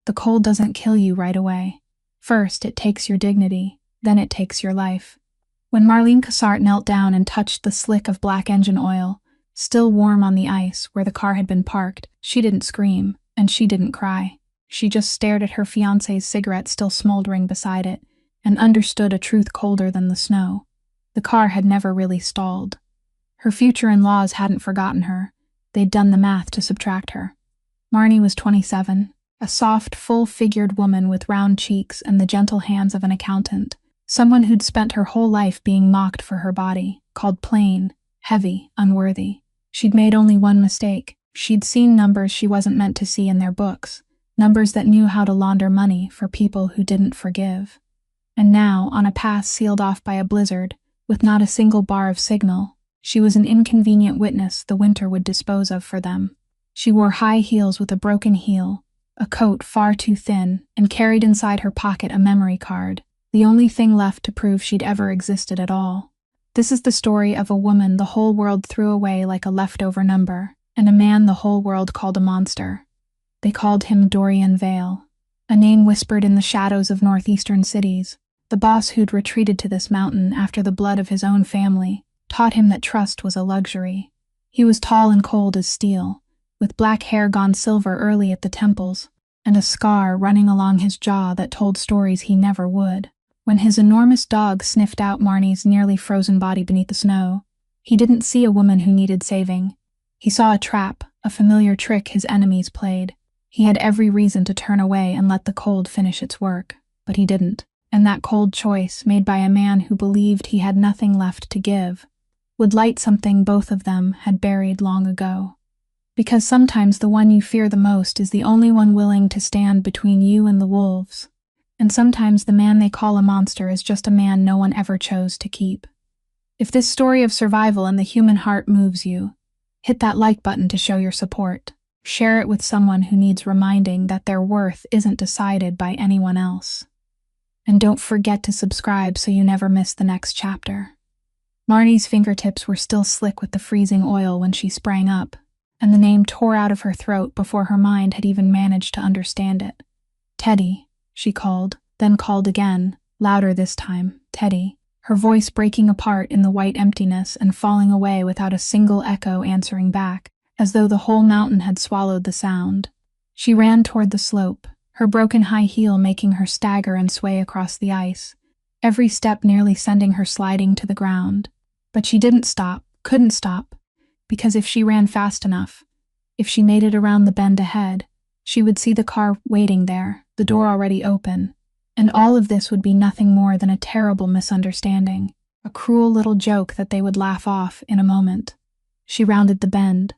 The cold doesn't kill you right away. First, it takes your dignity, then it takes your life. When Marlene Cassart knelt down and touched the slick of black engine oil, still warm on the ice where the car had been parked, she didn't scream, and she didn't cry. She just stared at her fiancé's cigarette still smoldering beside it, and understood a truth colder than the snow. The car had never really stalled. Her future in-laws hadn't forgotten her. They'd done the math to subtract her. Marnie was 27, a soft, full-figured woman with round cheeks and the gentle hands of an accountant, someone who'd spent her whole life being mocked for her body, called plain, heavy, unworthy. She'd made only one mistake. She'd seen numbers she wasn't meant to see in their books, numbers that knew how to launder money for people who didn't forgive. And now, on a path sealed off by a blizzard, with not a single bar of signal, she was an inconvenient witness the winter would dispose of for them. She wore high heels with a broken heel, a coat far too thin, and carried inside her pocket a memory card, the only thing left to prove she'd ever existed at all. This is the story of a woman the whole world threw away like a leftover number, and a man the whole world called a monster. They called him Dorian Vale, a name whispered in the shadows of northeastern cities. The boss who'd retreated to this mountain after the blood of his own family taught him that trust was a luxury. He was tall and cold as steel, with black hair gone silver early at the temples, and a scar running along his jaw that told stories he never would. When his enormous dog sniffed out Marnie's nearly frozen body beneath the snow, he didn't see a woman who needed saving. He saw a trap, a familiar trick his enemies played. He had every reason to turn away and let the cold finish its work, but he didn't. And that cold choice, made by a man who believed he had nothing left to give, would light something both of them had buried long ago. Because sometimes the one you fear the most is the only one willing to stand between you and the wolves. And sometimes the man they call a monster is just a man no one ever chose to keep. If this story of survival and the human heart moves you, hit that like button to show your support. Share it with someone who needs reminding that their worth isn't decided by anyone else. And don't forget to subscribe so you never miss the next chapter. Marnie's fingertips were still slick with the freezing oil when she sprang up, and the name tore out of her throat before her mind had even managed to understand it. Teddy, she called, then called again, louder this time, Teddy, her voice breaking apart in the white emptiness and falling away without a single echo answering back, as though the whole mountain had swallowed the sound. She ran toward the slope, her broken high heel making her stagger and sway across the ice, every step nearly sending her sliding to the ground. But she didn't stop, couldn't stop, because if she ran fast enough, if she made it around the bend ahead, she would see the car waiting there, the door already open, and all of this would be nothing more than a terrible misunderstanding, a cruel little joke that they would laugh off in a moment. She rounded the bend.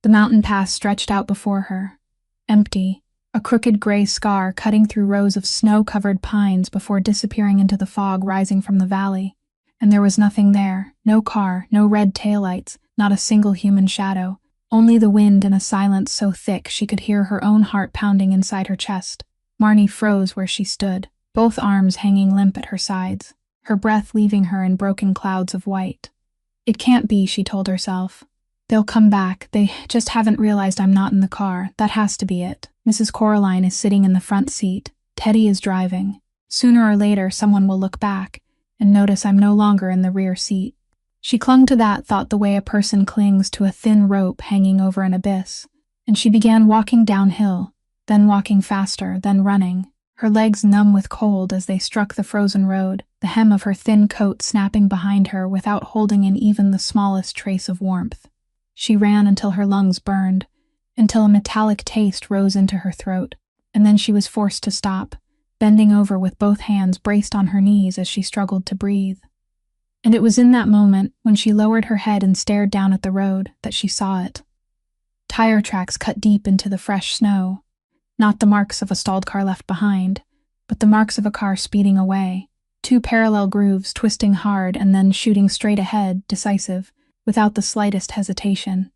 The mountain pass stretched out before her, empty, a crooked gray scar cutting through rows of snow-covered pines before disappearing into the fog rising from the valley. And there was nothing there, no car, no red taillights, not a single human shadow, only the wind and a silence so thick she could hear her own heart pounding inside her chest. Marnie froze where she stood, both arms hanging limp at her sides, her breath leaving her in broken clouds of white. It can't be, she told herself. They'll come back, they just haven't realized I'm not in the car, that has to be it. Mrs. Coraline is sitting in the front seat, Teddy is driving. Sooner or later someone will look back and notice I'm no longer in the rear seat. She clung to that thought the way a person clings to a thin rope hanging over an abyss, and she began walking downhill, then walking faster, then running, her legs numb with cold as they struck the frozen road, the hem of her thin coat snapping behind her without holding in even the smallest trace of warmth. She ran until her lungs burned, until a metallic taste rose into her throat, and then she was forced to stop, bending over with both hands braced on her knees as she struggled to breathe. And it was in that moment, when she lowered her head and stared down at the road, that she saw it. Tire tracks cut deep into the fresh snow, not the marks of a stalled car left behind, but the marks of a car speeding away, two parallel grooves twisting hard and then shooting straight ahead, decisive, without the slightest hesitation.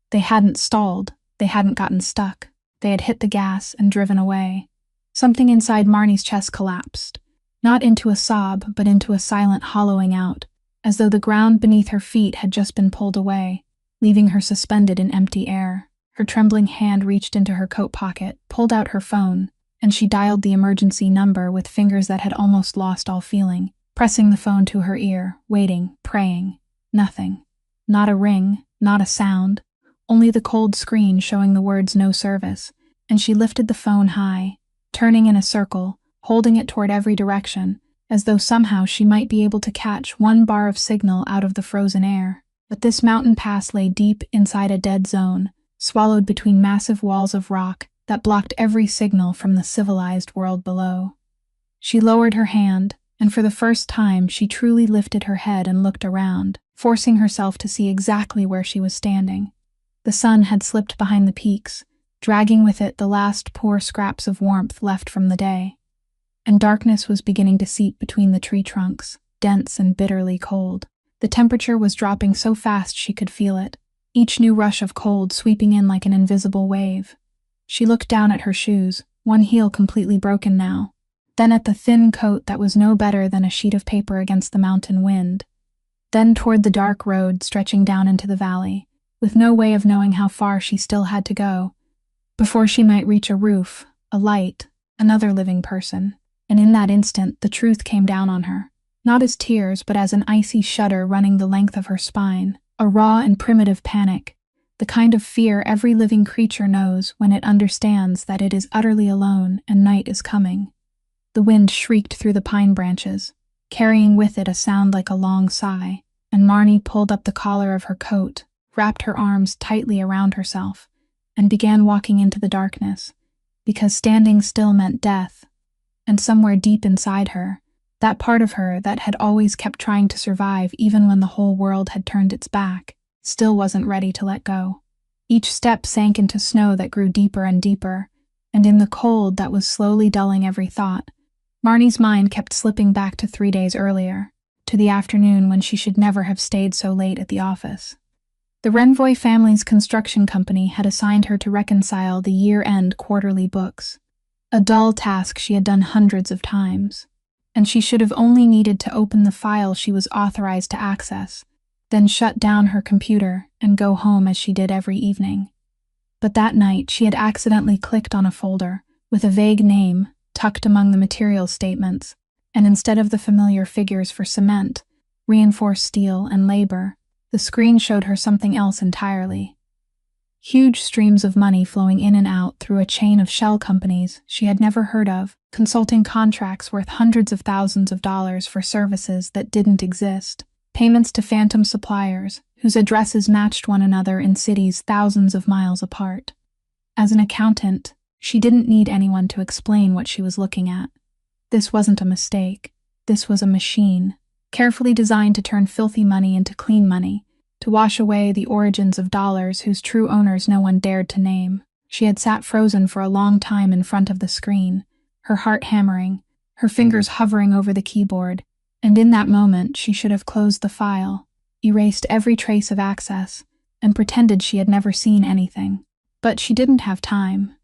They hadn't stalled, they hadn't gotten stuck, they had hit the gas and driven away. Something inside Marnie's chest collapsed, not into a sob, but into a silent hollowing out, as though the ground beneath her feet had just been pulled away, leaving her suspended in empty air. Her trembling hand reached into her coat pocket, pulled out her phone, and she dialed the emergency number with fingers that had almost lost all feeling, pressing the phone to her ear, waiting, praying. Nothing. Not a ring, not a sound, only the cold screen showing the words "no service," and she lifted the phone high, turning in a circle, holding it toward every direction, as though somehow she might be able to catch one bar of signal out of the frozen air. But this mountain pass lay deep inside a dead zone, swallowed between massive walls of rock that blocked every signal from the civilized world below. She lowered her hand, and for the first time she truly lifted her head and looked around, forcing herself to see exactly where she was standing. The sun had slipped behind the peaks, dragging with it the last poor scraps of warmth left from the day. And darkness was beginning to seep between the tree trunks, dense and bitterly cold. The temperature was dropping so fast she could feel it, each new rush of cold sweeping in like an invisible wave. She looked down at her shoes, one heel completely broken now, then at the thin coat that was no better than a sheet of paper against the mountain wind, then toward the dark road stretching down into the valley, with no way of knowing how far she still had to go, before she might reach a roof, a light, another living person. And in that instant, the truth came down on her, not as tears, but as an icy shudder running the length of her spine, a raw and primitive panic, the kind of fear every living creature knows when it understands that it is utterly alone and night is coming. The wind shrieked through the pine branches, carrying with it a sound like a long sigh, and Marnie pulled up the collar of her coat, wrapped her arms tightly around herself, and began walking into the darkness, because standing still meant death. And somewhere deep inside her, that part of her that had always kept trying to survive even when the whole world had turned its back, still wasn't ready to let go. Each step sank into snow that grew deeper and deeper, and in the cold that was slowly dulling every thought, Marnie's mind kept slipping back to 3 days earlier, to the afternoon when she should never have stayed so late at the office. The Renvoy family's construction company had assigned her to reconcile the year-end quarterly books, a dull task she had done hundreds of times, and she should have only needed to open the file she was authorized to access, then shut down her computer and go home as she did every evening. But that night she had accidentally clicked on a folder with a vague name tucked among the material statements, and instead of the familiar figures for cement, reinforced steel, and labor, the screen showed her something else entirely. Huge streams of money flowing in and out through a chain of shell companies she had never heard of, consulting contracts worth hundreds of thousands of dollars for services that didn't exist, payments to phantom suppliers whose addresses matched one another in cities thousands of miles apart. As an accountant, she didn't need anyone to explain what she was looking at. This wasn't a mistake. This was a machine, carefully designed to turn filthy money into clean money, to wash away the origins of dollars whose true owners no one dared to name. She had sat frozen for a long time in front of the screen, her heart hammering, her fingers hovering over the keyboard, and in that moment she should have closed the file, erased every trace of access, and pretended she had never seen anything. But she didn't have time,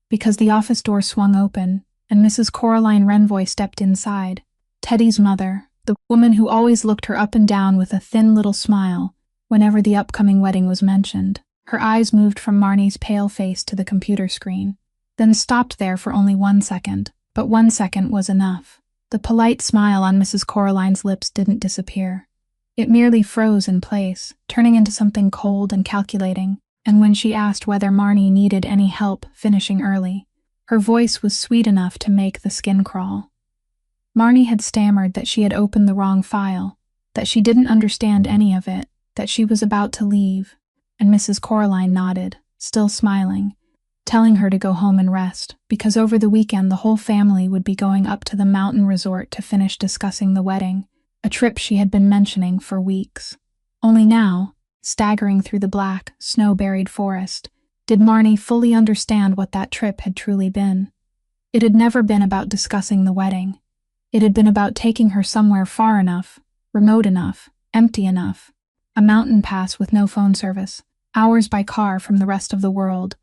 because the office door swung open, and Mrs. Coraline Renvoy stepped inside, Teddy's mother, the woman who always looked her up and down with a thin little smile whenever the upcoming wedding was mentioned. Her eyes moved from Marnie's pale face to the computer screen, then stopped there for only 1 second, but 1 second was enough. The polite smile on Mrs. Coraline's lips didn't disappear. It merely froze in place, turning into something cold and calculating, and when she asked whether Marnie needed any help finishing early, her voice was sweet enough to make the skin crawl. Marnie had stammered that she had opened the wrong file, that she didn't understand any of it, that she was about to leave, and Mrs. Coraline nodded, still smiling, telling her to go home and rest, because over the weekend the whole family would be going up to the mountain resort to finish discussing the wedding, a trip she had been mentioning for weeks. Only now, staggering through the black, snow-buried forest, did Marnie fully understand what that trip had truly been. It had never been about discussing the wedding. It had been about taking her somewhere far enough, remote enough, empty enough, a mountain pass with no phone service, hours by car from the rest of the world,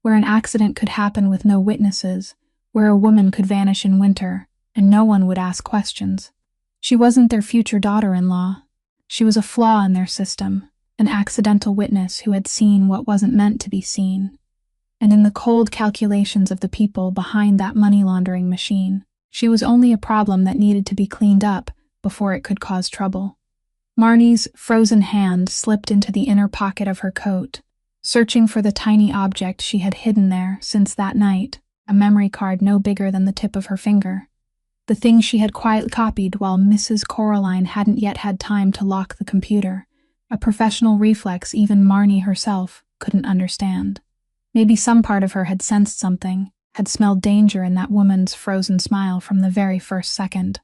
where an accident could happen with no witnesses, where a woman could vanish in winter, and no one would ask questions. She wasn't their future daughter-in-law. She was a flaw in their system, an accidental witness who had seen what wasn't meant to be seen. and in the cold calculations of the people behind that money laundering machine. She was only a problem that needed to be cleaned up before it could cause trouble. Marnie's frozen hand slipped into the inner pocket of her coat, searching for the tiny object she had hidden there since that night, a memory card no bigger than the tip of her finger. The thing she had quietly copied while Mrs. Coraline hadn't yet had time to lock the computer, a professional reflex even Marnie herself couldn't understand. Maybe some part of her had sensed something, had smelled danger in that woman's frozen smile from the very first second.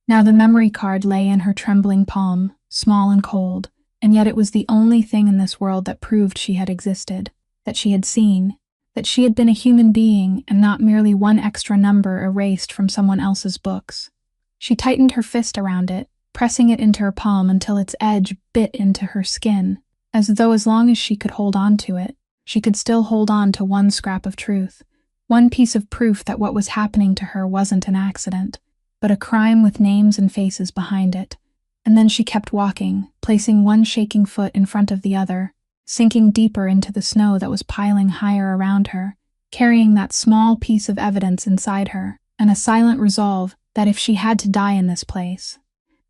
Now the memory card lay in her trembling palm, small and cold, and yet it was the only thing in this world that proved she had existed, that she had seen, that she had been a human being and not merely one extra number erased from someone else's books. She tightened her fist around it, pressing it into her palm until its edge bit into her skin, as though as long as she could hold on to it, she could still hold on to one scrap of truth, one piece of proof that what was happening to her wasn't an accident, but a crime with names and faces behind it. And then she kept walking, placing one shaking foot in front of the other, sinking deeper into the snow that was piling higher around her, carrying that small piece of evidence inside her, and a silent resolve that if she had to die in this place,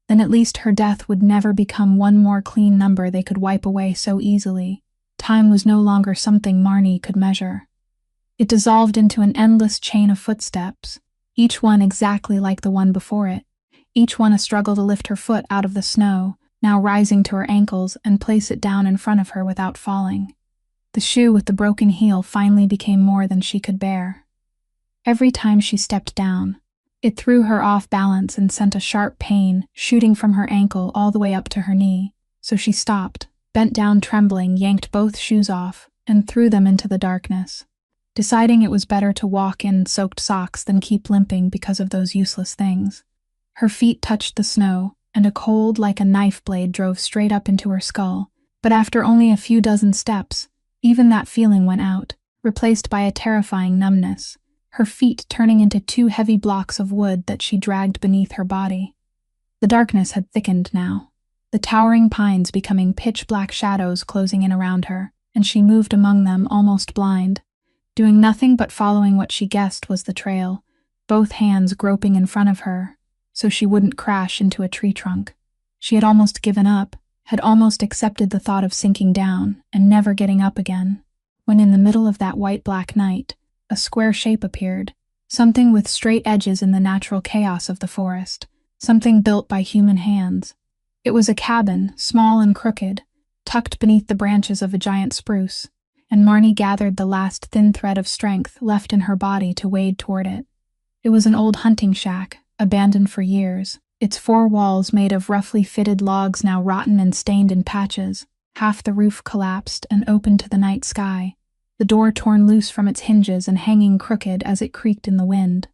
then at least her death would never become one more clean number they could wipe away so easily. Time was no longer something Marnie could measure. It dissolved into an endless chain of footsteps, each one exactly like the one before it, each one a struggle to lift her foot out of the snow, now rising to her ankles and place it down in front of her without falling. The shoe with the broken heel finally became more than she could bear. Every time she stepped down, it threw her off balance and sent a sharp pain shooting from her ankle all the way up to her knee, so she stopped, bent down trembling, yanked both shoes off, and threw them into the darkness, deciding it was better to walk in soaked socks than keep limping because of those useless things. Her feet touched the snow, and a cold like a knife blade drove straight up into her skull, but after only a few dozen steps, even that feeling went out, replaced by a terrifying numbness, her feet turning into two heavy blocks of wood that she dragged beneath her body. The darkness had thickened now, the towering pines becoming pitch-black shadows closing in around her, and she moved among them almost blind, doing nothing but following what she guessed was the trail, both hands groping in front of her, so she wouldn't crash into a tree trunk. She had almost given up, had almost accepted the thought of sinking down and never getting up again, when in the middle of that white-black night, a square shape appeared, something with straight edges in the natural chaos of the forest, something built by human hands. It was a cabin, small and crooked, tucked beneath the branches of a giant spruce, and Marnie gathered the last thin thread of strength left in her body to wade toward it. It was an old hunting shack, abandoned for years, its four walls made of roughly fitted logs now rotten and stained in patches, half the roof collapsed and open to the night sky, the door torn loose from its hinges and hanging crooked as it creaked in the wind.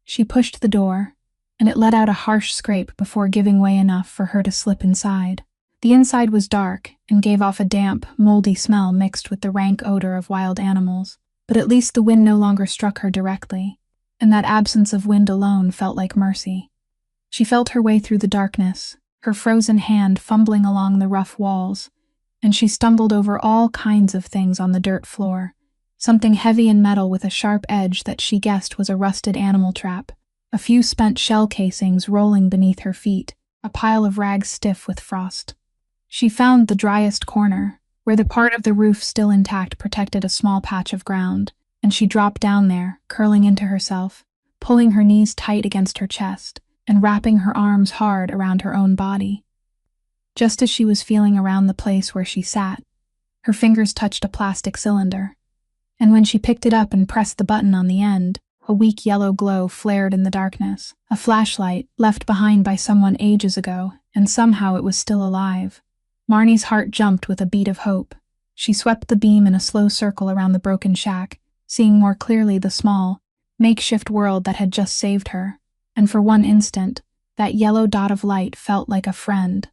She pushed the door, and it let out a harsh scrape before giving way enough for her to slip inside. The inside was dark and gave off a damp, moldy smell mixed with the rank odor of wild animals, but at least the wind no longer struck her directly, and that absence of wind alone felt like mercy. She felt her way through the darkness, her frozen hand fumbling along the rough walls, and she stumbled over all kinds of things on the dirt floor, something heavy and metal with a sharp edge that she guessed was a rusted animal trap, a few spent shell casings rolling beneath her feet, a pile of rags stiff with frost. She found the driest corner, where the part of the roof still intact protected a small patch of ground, and she dropped down there, curling into herself, pulling her knees tight against her chest, and wrapping her arms hard around her own body. Just as she was feeling around the place where she sat, her fingers touched a plastic cylinder, and when she picked it up and pressed the button on the end, a weak yellow glow flared in the darkness, a flashlight left behind by someone ages ago, and somehow it was still alive. Marnie's heart jumped with a beat of hope. She swept the beam in a slow circle around the broken shack, seeing more clearly the small, makeshift world that had just saved her, and for one instant, that yellow dot of light felt like a friend,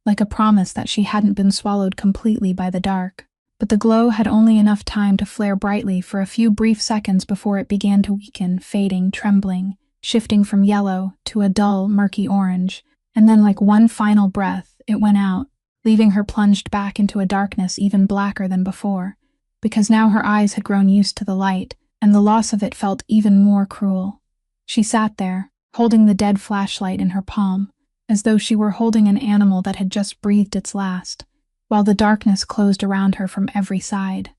like a promise that she hadn't been swallowed completely by the dark. But the glow had only enough time to flare brightly for a few brief seconds before it began to weaken, fading, trembling, shifting from yellow to a dull, murky orange, and then like one final breath, it went out, leaving her plunged back into a darkness even blacker than before. because now her eyes had grown used to the light, and the loss of it felt even more cruel. She sat there, holding the dead flashlight in her palm, as though she were holding an animal that had just breathed its last, while the darkness closed around her from every side.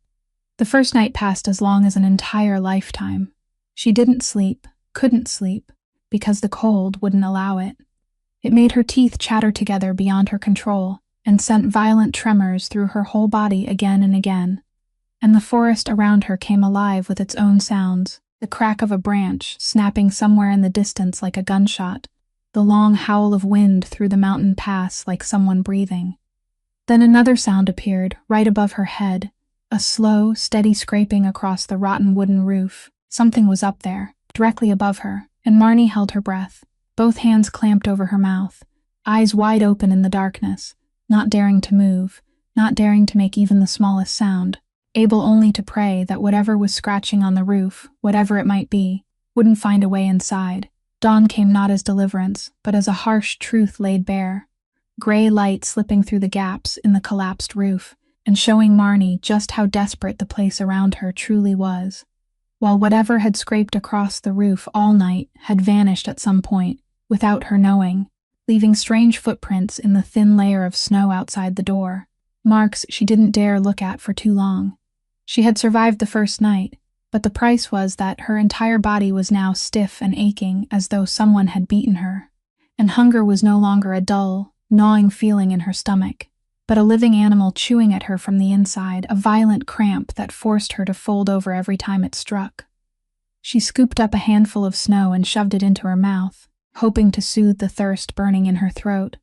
The first night passed as long as an entire lifetime. She didn't sleep, couldn't sleep, because the cold wouldn't allow it. It made her teeth chatter together beyond her control and sent violent tremors through her whole body again and again. And the forest around her came alive with its own sounds, the crack of a branch snapping somewhere in the distance like a gunshot, the long howl of wind through the mountain pass like someone breathing. Then another sound appeared right above her head, a slow, steady scraping across the rotten wooden roof. Something was up there, directly above her, and Marnie held her breath, both hands clamped over her mouth, eyes wide open in the darkness, not daring to move, not daring to make even the smallest sound, able only to pray that whatever was scratching on the roof, whatever it might be, wouldn't find a way inside. Dawn came not as deliverance, but as a harsh truth laid bare, gray light slipping through the gaps in the collapsed roof, and showing Marnie just how desperate the place around her truly was. While whatever had scraped across the roof all night had vanished at some point, without her knowing, leaving strange footprints in the thin layer of snow outside the door, marks she didn't dare look at for too long. She had survived the first night, but the price was that her entire body was now stiff and aching as though someone had beaten her, and hunger was no longer a dull, gnawing feeling in her stomach, but a living animal chewing at her from the inside, a violent cramp that forced her to fold over every time it struck. She scooped up a handful of snow and shoved it into her mouth, hoping to soothe the thirst burning in her throat,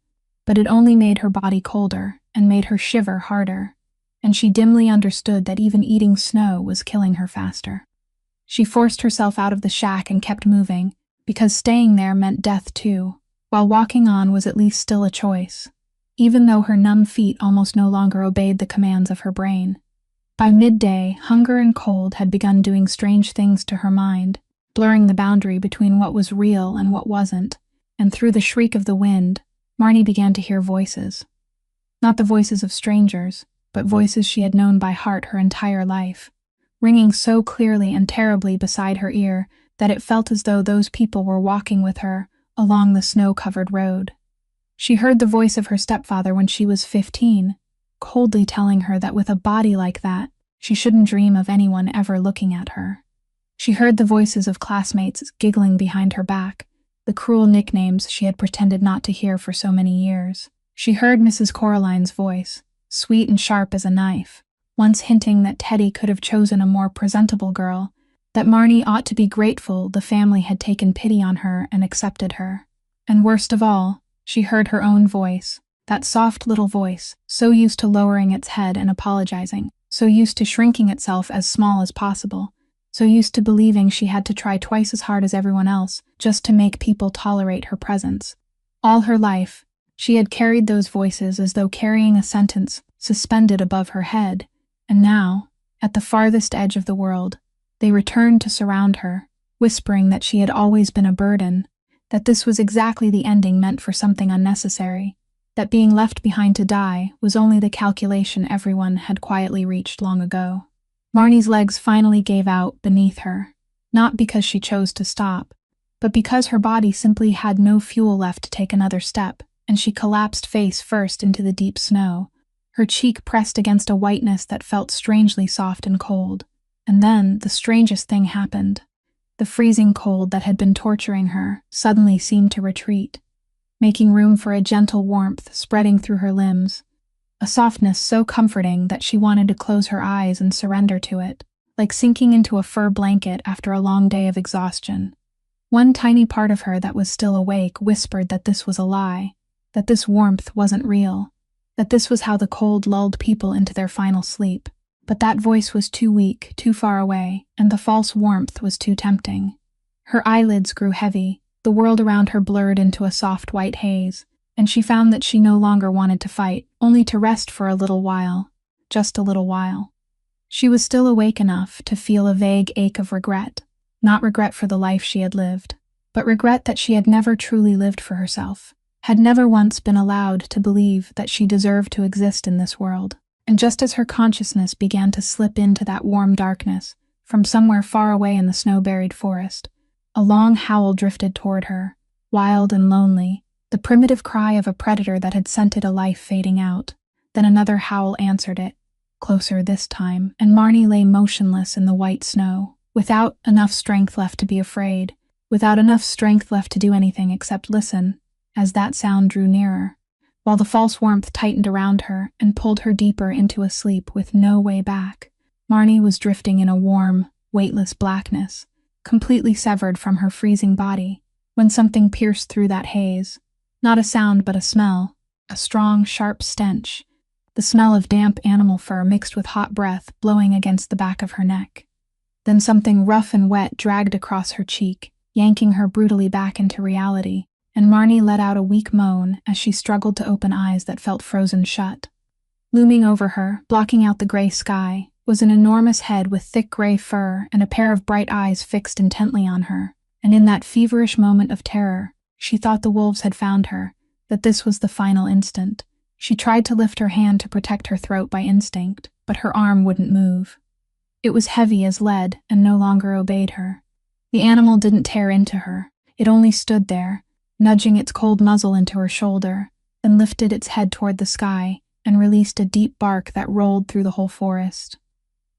but it only made her body colder and made her shiver harder, and she dimly understood that even eating snow was killing her faster. She forced herself out of the shack and kept moving, because staying there meant death too, while walking on was at least still a choice, even though her numb feet almost no longer obeyed the commands of her brain. By midday, hunger and cold had begun doing strange things to her mind, blurring the boundary between what was real and what wasn't, and through the shriek of the wind, Marnie began to hear voices. Not the voices of strangers, but voices she had known by heart her entire life, ringing so clearly and terribly beside her ear that it felt as though those people were walking with her along the snow-covered road. She heard the voice of her stepfather when she was 15, coldly telling her that with a body like that, she shouldn't dream of anyone ever looking at her. She heard the voices of classmates giggling behind her back, the cruel nicknames she had pretended not to hear for so many years. She heard Mrs. Coraline's voice, sweet and sharp as a knife, once hinting that Teddy could have chosen a more presentable girl, that Marnie ought to be grateful the family had taken pity on her and accepted her. And worst of all, she heard her own voice, that soft little voice, so used to lowering its head and apologizing, so used to shrinking itself as small as possible, so used to believing she had to try twice as hard as everyone else just to make people tolerate her presence. All her life, she had carried those voices as though carrying a sentence suspended above her head, and now, at the farthest edge of the world, they returned to surround her, whispering that she had always been a burden, that this was exactly the ending meant for something unnecessary, that being left behind to die was only the calculation everyone had quietly reached long ago. Marnie's legs finally gave out beneath her, not because she chose to stop, but because her body simply had no fuel left to take another step, and she collapsed face first into the deep snow, her cheek pressed against a whiteness that felt strangely soft and cold. And then the strangest thing happened. The freezing cold that had been torturing her suddenly seemed to retreat, making room for a gentle warmth spreading through her limbs, a softness so comforting that she wanted to close her eyes and surrender to it, like sinking into a fur blanket after a long day of exhaustion. One tiny part of her that was still awake whispered that this was a lie, that this warmth wasn't real, that this was how the cold lulled people into their final sleep. But that voice was too weak, too far away, and the false warmth was too tempting. Her eyelids grew heavy, the world around her blurred into a soft white haze, and she found that she no longer wanted to fight, only to rest for a little while, just a little while. She was still awake enough to feel a vague ache of regret, not regret for the life she had lived, but regret that she had never truly lived for herself, had never once been allowed to believe that she deserved to exist in this world. And just as her consciousness began to slip into that warm darkness, from somewhere far away in the snow-buried forest, a long howl drifted toward her, wild and lonely, the primitive cry of a predator that had scented a life fading out. Then another howl answered it, closer this time, and Marnie lay motionless in the white snow, without enough strength left to be afraid, without enough strength left to do anything except listen, as that sound drew nearer, while the false warmth tightened around her and pulled her deeper into a sleep with no way back. Marnie was drifting in a warm, weightless blackness, completely severed from her freezing body, when something pierced through that haze. Not a sound but a smell, a strong, sharp stench, the smell of damp animal fur mixed with hot breath blowing against the back of her neck. Then something rough and wet dragged across her cheek, yanking her brutally back into reality, and Marnie let out a weak moan as she struggled to open eyes that felt frozen shut. Looming over her, blocking out the gray sky, was an enormous head with thick gray fur and a pair of bright eyes fixed intently on her, and in that feverish moment of terror, she thought the wolves had found her, that this was the final instant. She tried to lift her hand to protect her throat by instinct, but her arm wouldn't move. It was heavy as lead and no longer obeyed her. The animal didn't tear into her. It only stood there, nudging its cold muzzle into her shoulder, then lifted its head toward the sky and released a deep bark that rolled through the whole forest.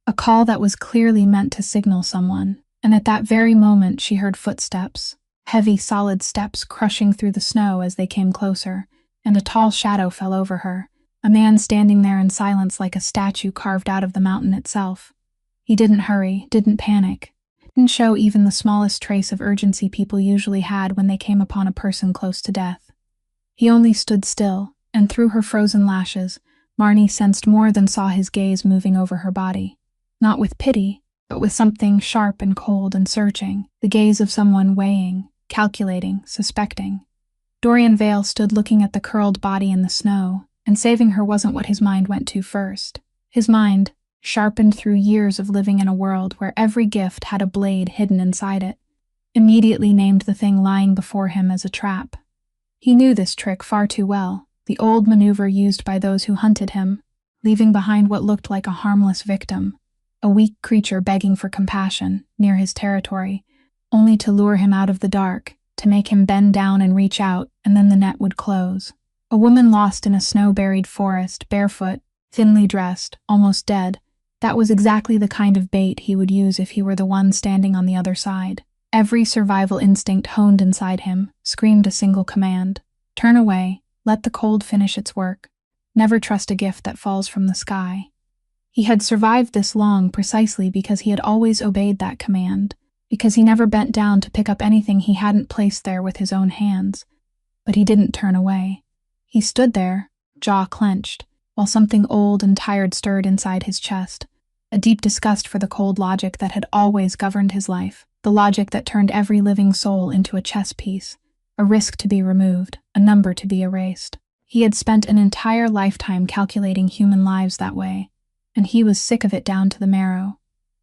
A call that was clearly meant to signal someone, and at that very moment she heard footsteps, heavy, solid steps crushing through the snow as they came closer, and a tall shadow fell over her, a man standing there in silence like a statue carved out of the mountain itself. He didn't hurry, didn't panic, didn't show even the smallest trace of urgency people usually had when they came upon a person close to death. He only stood still, and through her frozen lashes, Marnie sensed more than saw his gaze moving over her body. Not with pity, but with something sharp and cold and searching, the gaze of someone weighing, calculating, suspecting. Dorian Vale stood looking at the curled body in the snow, and saving her wasn't what his mind went to first. His mind, sharpened through years of living in a world where every gift had a blade hidden inside it, immediately named the thing lying before him as a trap. He knew this trick far too well, the old maneuver used by those who hunted him, leaving behind what looked like a harmless victim, a weak creature begging for compassion near his territory, only to lure him out of the dark, to make him bend down and reach out, and then the net would close. A woman lost in a snow-buried forest, barefoot, thinly dressed, almost dead. That was exactly the kind of bait he would use if he were the one standing on the other side. Every survival instinct honed inside him screamed a single command: turn away, let the cold finish its work. Never trust a gift that falls from the sky. He had survived this long precisely because he had always obeyed that command, because he never bent down to pick up anything he hadn't placed there with his own hands. But he didn't turn away. He stood there, jaw clenched, while something old and tired stirred inside his chest, a deep disgust for the cold logic that had always governed his life, the logic that turned every living soul into a chess piece, a risk to be removed, a number to be erased. He had spent an entire lifetime calculating human lives that way, and he was sick of it down to the marrow.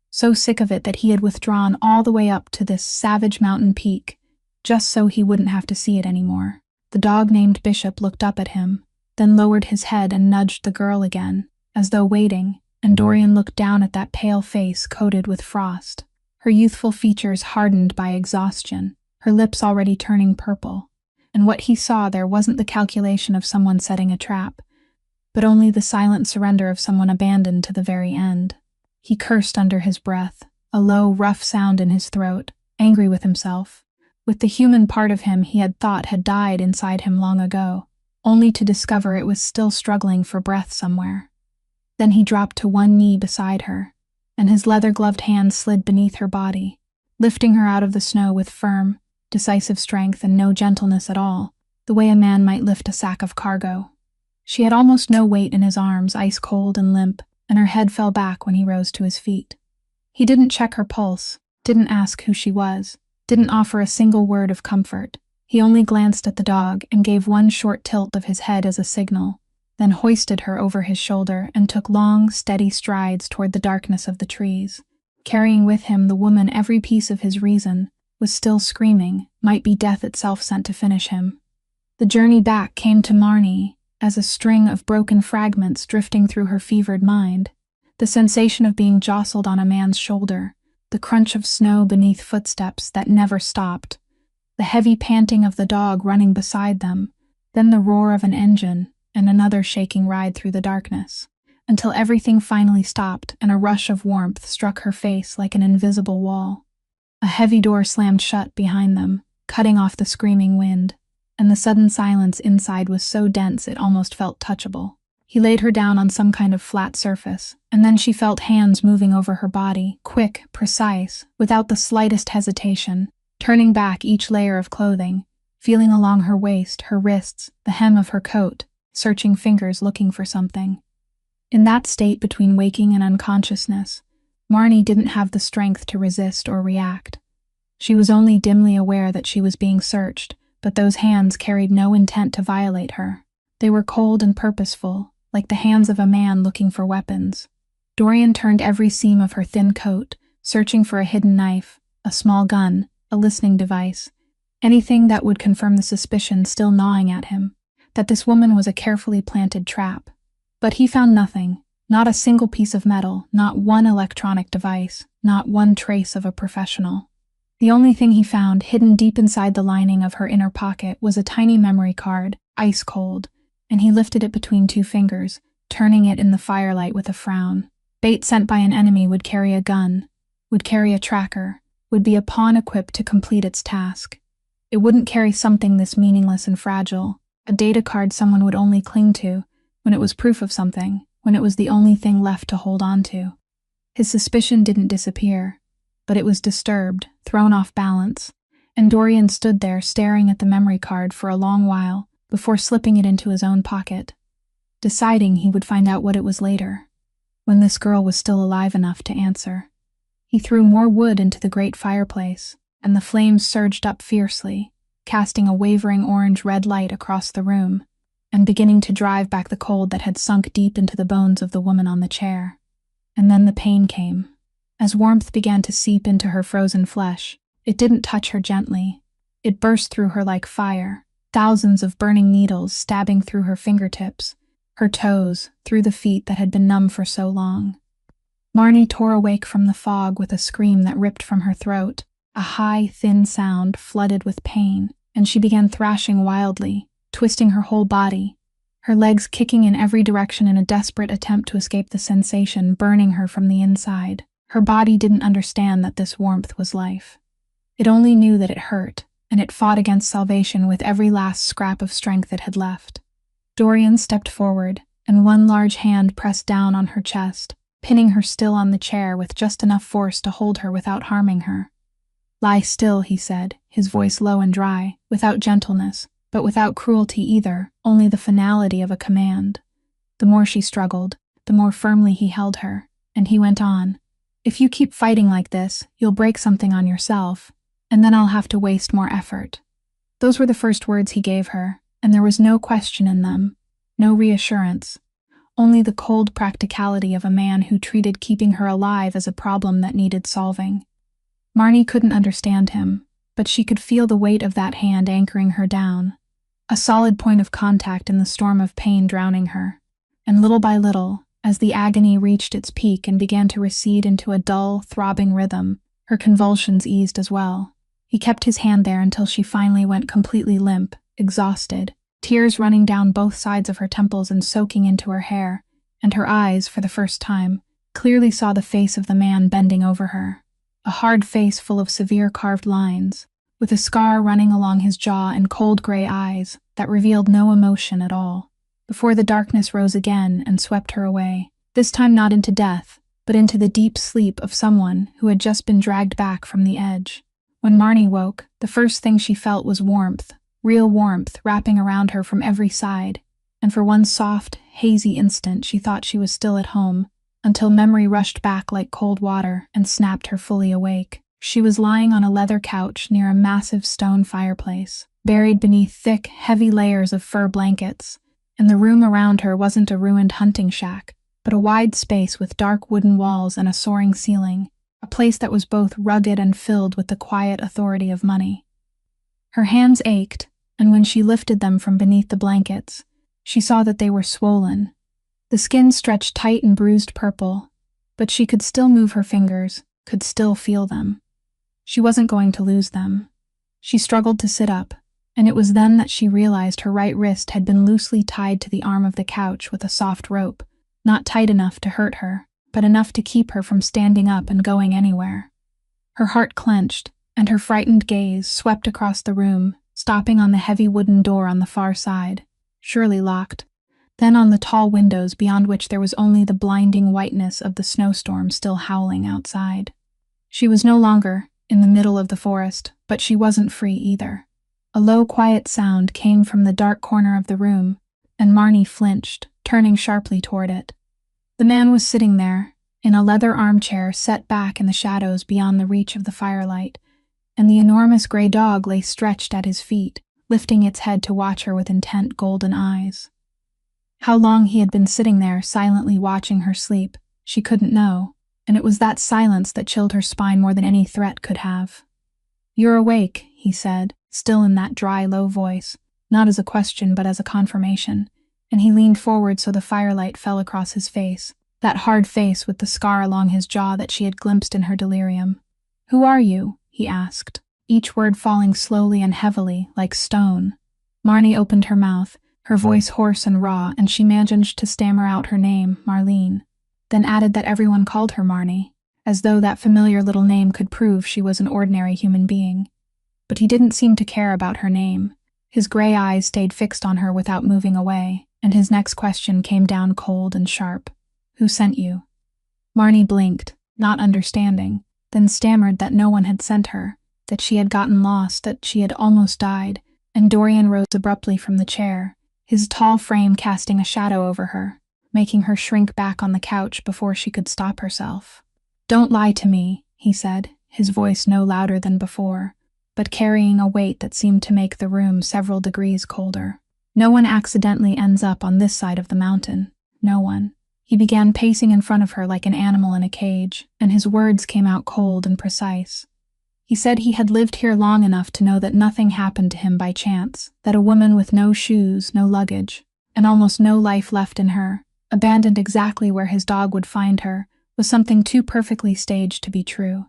So sick of it that he had withdrawn all the way up to this savage mountain peak, just so he wouldn't have to see it anymore. The dog named Bishop looked up at him, then lowered his head and nudged the girl again, as though waiting, and Dorian looked down at that pale face coated with frost, her youthful features hardened by exhaustion, her lips already turning purple. And what he saw there wasn't the calculation of someone setting a trap, but only the silent surrender of someone abandoned to the very end. He cursed under his breath, a low, rough sound in his throat, angry with himself, with the human part of him he had thought had died inside him long ago, only to discover it was still struggling for breath somewhere. Then he dropped to one knee beside her, and his leather-gloved hand slid beneath her body, lifting her out of the snow with firm, decisive strength and no gentleness at all, the way a man might lift a sack of cargo. She had almost no weight in his arms, ice-cold and limp, and her head fell back when he rose to his feet. He didn't check her pulse, didn't ask who she was, didn't offer a single word of comfort. He only glanced at the dog and gave one short tilt of his head as a signal, then hoisted her over his shoulder and took long, steady strides toward the darkness of the trees, carrying with him the woman every piece of his reason was still screaming, might be death itself sent to finish him. The journey back came to Marnie as a string of broken fragments drifting through her fevered mind. The sensation of being jostled on a man's shoulder, the crunch of snow beneath footsteps that never stopped, the heavy panting of the dog running beside them, then the roar of an engine and another shaking ride through the darkness, until everything finally stopped and a rush of warmth struck her face like an invisible wall. A heavy door slammed shut behind them, cutting off the screaming wind, and the sudden silence inside was so dense it almost felt touchable. He laid her down on some kind of flat surface, and then she felt hands moving over her body, quick, precise, without the slightest hesitation, turning back each layer of clothing, feeling along her waist, her wrists, the hem of her coat, searching fingers looking for something. In that state between waking and unconsciousness, Marnie didn't have the strength to resist or react. She was only dimly aware that she was being searched, but those hands carried no intent to violate her. They were cold and purposeful, like the hands of a man looking for weapons. Dorian turned every seam of her thin coat, searching for a hidden knife, a small gun, a listening device, anything that would confirm the suspicion still gnawing at him, that this woman was a carefully planted trap. But he found nothing, not a single piece of metal, not one electronic device, not one trace of a professional. The only thing he found, hidden deep inside the lining of her inner pocket, was a tiny memory card, ice cold, and he lifted it between two fingers, turning it in the firelight with a frown. Bait sent by an enemy would carry a gun, would carry a tracker, would be a pawn equipped to complete its task. It wouldn't carry something this meaningless and fragile, a data card someone would only cling to when it was proof of something, when it was the only thing left to hold on to. His suspicion didn't disappear, but it was disturbed, thrown off balance, and Dorian stood there staring at the memory card for a long while before slipping it into his own pocket, deciding he would find out what it was later, when this girl was still alive enough to answer. He threw more wood into the great fireplace, and the flames surged up fiercely, casting a wavering orange-red light across the room, and beginning to drive back the cold that had sunk deep into the bones of the woman on the chair. And then the pain came. As warmth began to seep into her frozen flesh, it didn't touch her gently. It burst through her like fire, thousands of burning needles stabbing through her fingertips, her toes, through the feet that had been numb for so long. Marnie tore awake from the fog with a scream that ripped from her throat, a high, thin sound flooded with pain, and she began thrashing wildly, twisting her whole body, her legs kicking in every direction in a desperate attempt to escape the sensation burning her from the inside. Her body didn't understand that this warmth was life. It only knew that it hurt, and it fought against salvation with every last scrap of strength it had left. Dorian stepped forward, and one large hand pressed down on her chest, pinning her still on the chair with just enough force to hold her without harming her. "Lie still," he said, his voice low and dry, without gentleness, but without cruelty either, only the finality of a command. The more she struggled, the more firmly he held her, and he went on. "If you keep fighting like this, you'll break something on yourself, and then I'll have to waste more effort." Those were the first words he gave her, and there was no question in them, no reassurance, only the cold practicality of a man who treated keeping her alive as a problem that needed solving. Marnie couldn't understand him, but she could feel the weight of that hand anchoring her down, a solid point of contact in the storm of pain drowning her, and little by little, as the agony reached its peak and began to recede into a dull, throbbing rhythm, her convulsions eased as well. He kept his hand there until she finally went completely limp, exhausted, tears running down both sides of her temples and soaking into her hair, and her eyes, for the first time, clearly saw the face of the man bending over her. A hard face full of severe carved lines, with a scar running along his jaw and cold gray eyes that revealed no emotion at all. Before the darkness rose again and swept her away, this time not into death, but into the deep sleep of someone who had just been dragged back from the edge. When Marnie woke, the first thing she felt was warmth, real warmth wrapping around her from every side, and for one soft, hazy instant she thought she was still at home, until memory rushed back like cold water and snapped her fully awake. She was lying on a leather couch near a massive stone fireplace, buried beneath thick, heavy layers of fur blankets, and the room around her wasn't a ruined hunting shack, but a wide space with dark wooden walls and a soaring ceiling, a place that was both rugged and filled with the quiet authority of money. Her hands ached, and when she lifted them from beneath the blankets, She saw that they were swollen. The skin stretched tight and bruised purple, but she could still move her fingers, could still feel them. She wasn't going to lose them. She struggled to sit up, and it was then that she realized her right wrist had been loosely tied to the arm of the couch with a soft rope, not tight enough to hurt her, but enough to keep her from standing up and going anywhere. Her heart clenched, and her frightened gaze swept across the room, stopping on the heavy wooden door on the far side, surely locked, then on the tall windows beyond which there was only the blinding whiteness of the snowstorm still howling outside. She was no longer in the middle of the forest, but she wasn't free either. A low, quiet sound came from the dark corner of the room, and Marnie flinched, turning sharply toward it. The man was sitting there, in a leather armchair set back in the shadows beyond the reach of the firelight, and the enormous gray dog lay stretched at his feet, lifting its head to watch her with intent golden eyes. How long he had been sitting there silently watching her sleep, she couldn't know, and it was that silence that chilled her spine more than any threat could have. "You're awake," he said, still in that dry, low voice, not as a question but as a confirmation, and he leaned forward so the firelight fell across his face, that hard face with the scar along his jaw that she had glimpsed in her delirium. "Who are you?" he asked, each word falling slowly and heavily, like stone. Marnie opened her mouth, her voice hoarse and raw, and she managed to stammer out her name, Marlene, then added that everyone called her Marnie, as though that familiar little name could prove she was an ordinary human being. But he didn't seem to care about her name. His gray eyes stayed fixed on her without moving away, and his next question came down cold and sharp. "Who sent you?" Marnie blinked, not understanding, then stammered that no one had sent her, that she had gotten lost, that she had almost died, and Dorian rose abruptly from the chair, his tall frame casting a shadow over her, making her shrink back on the couch before she could stop herself. "Don't lie to me," he said, his voice no louder than before, but carrying a weight that seemed to make the room several degrees colder. "No one accidentally ends up on this side of the mountain. No one." He began pacing in front of her like an animal in a cage, and his words came out cold and precise. He said he had lived here long enough to know that nothing happened to him by chance, that a woman with no shoes, no luggage, and almost no life left in her, abandoned exactly where his dog would find her, was something too perfectly staged to be true.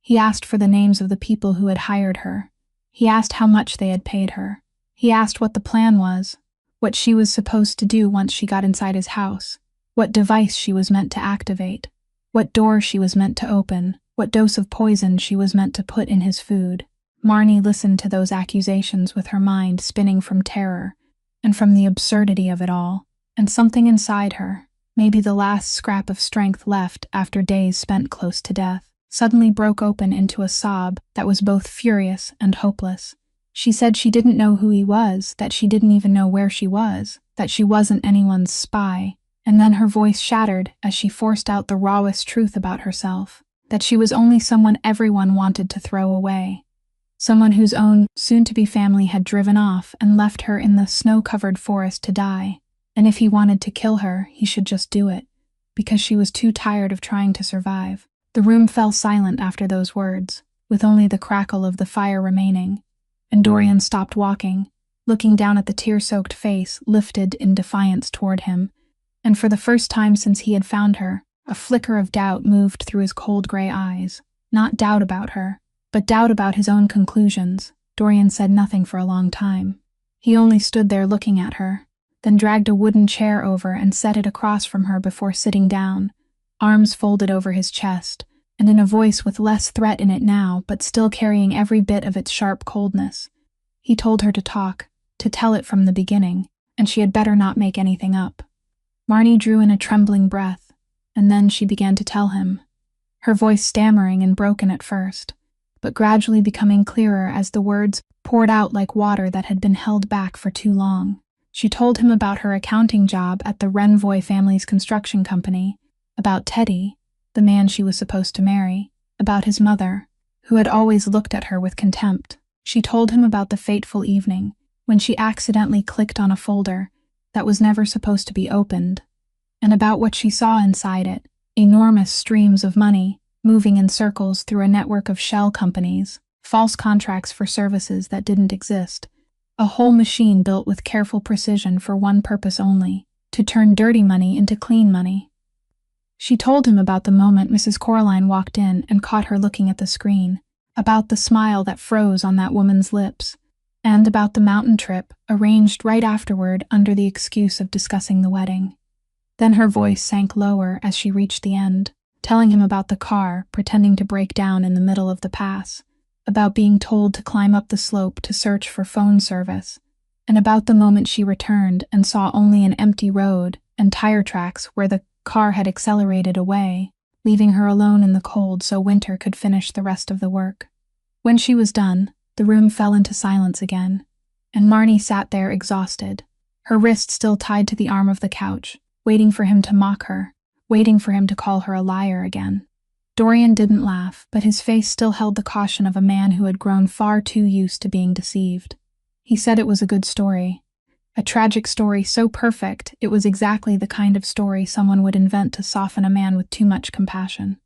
He asked for the names of the people who had hired her. He asked how much they had paid her. He asked what the plan was, what she was supposed to do once she got inside his house, what device she was meant to activate, what door she was meant to open, what dose of poison she was meant to put in his food. Marnie listened to those accusations with her mind spinning from terror and from the absurdity of it all, and something inside her, maybe the last scrap of strength left after days spent close to death, suddenly broke open into a sob that was both furious and hopeless. She said she didn't know who he was, that she didn't even know where she was, that she wasn't anyone's spy, and then her voice shattered as she forced out the rawest truth about herself, that she was only someone everyone wanted to throw away, someone whose own soon-to-be family had driven off and left her in the snow-covered forest to die, and if he wanted to kill her, he should just do it, because she was too tired of trying to survive. The room fell silent after those words, with only the crackle of the fire remaining, and Dorian stopped walking, looking down at the tear-soaked face lifted in defiance toward him, and for the first time since he had found her, a flicker of doubt moved through his cold gray eyes. Not doubt about her, but doubt about his own conclusions. Dorian said nothing for a long time. He only stood there looking at her, then dragged a wooden chair over and set it across from her before sitting down, arms folded over his chest, and in a voice with less threat in it now, but still carrying every bit of its sharp coldness. He told her to talk, to tell it from the beginning, and she had better not make anything up. Marnie drew in a trembling breath, and then she began to tell him, her voice stammering and broken at first, but gradually becoming clearer as the words poured out like water that had been held back for too long. She told him about her accounting job at the Renvoy family's construction company, about Teddy, the man she was supposed to marry, about his mother, who had always looked at her with contempt. She told him about the fateful evening, when she accidentally clicked on a folder that was never supposed to be opened, and about what she saw inside it, enormous streams of money, moving in circles through a network of shell companies, false contracts for services that didn't exist, A whole machine built with careful precision for one purpose only: to turn dirty money into clean money. She told him about the moment Mrs. Coraline walked in and caught her looking at the screen, about the smile that froze on that woman's lips, and about the mountain trip arranged right afterward under the excuse of discussing the wedding. Then her voice sank lower as she reached the end, telling him about the car pretending to break down in the middle of the pass, about being told to climb up the slope to search for phone service, and about the moment she returned and saw only an empty road and tire tracks where the car had accelerated away, leaving her alone in the cold so Winter could finish the rest of the work. When she was done, the room fell into silence again, and Marnie sat there exhausted, her wrist still tied to the arm of the couch, waiting for him to mock her, waiting for him to call her a liar again. Dorian didn't laugh, but his face still held the caution of a man who had grown far too used to being deceived. He said it was a good story. A tragic story so perfect, it was exactly the kind of story someone would invent to soften a man with too much compassion.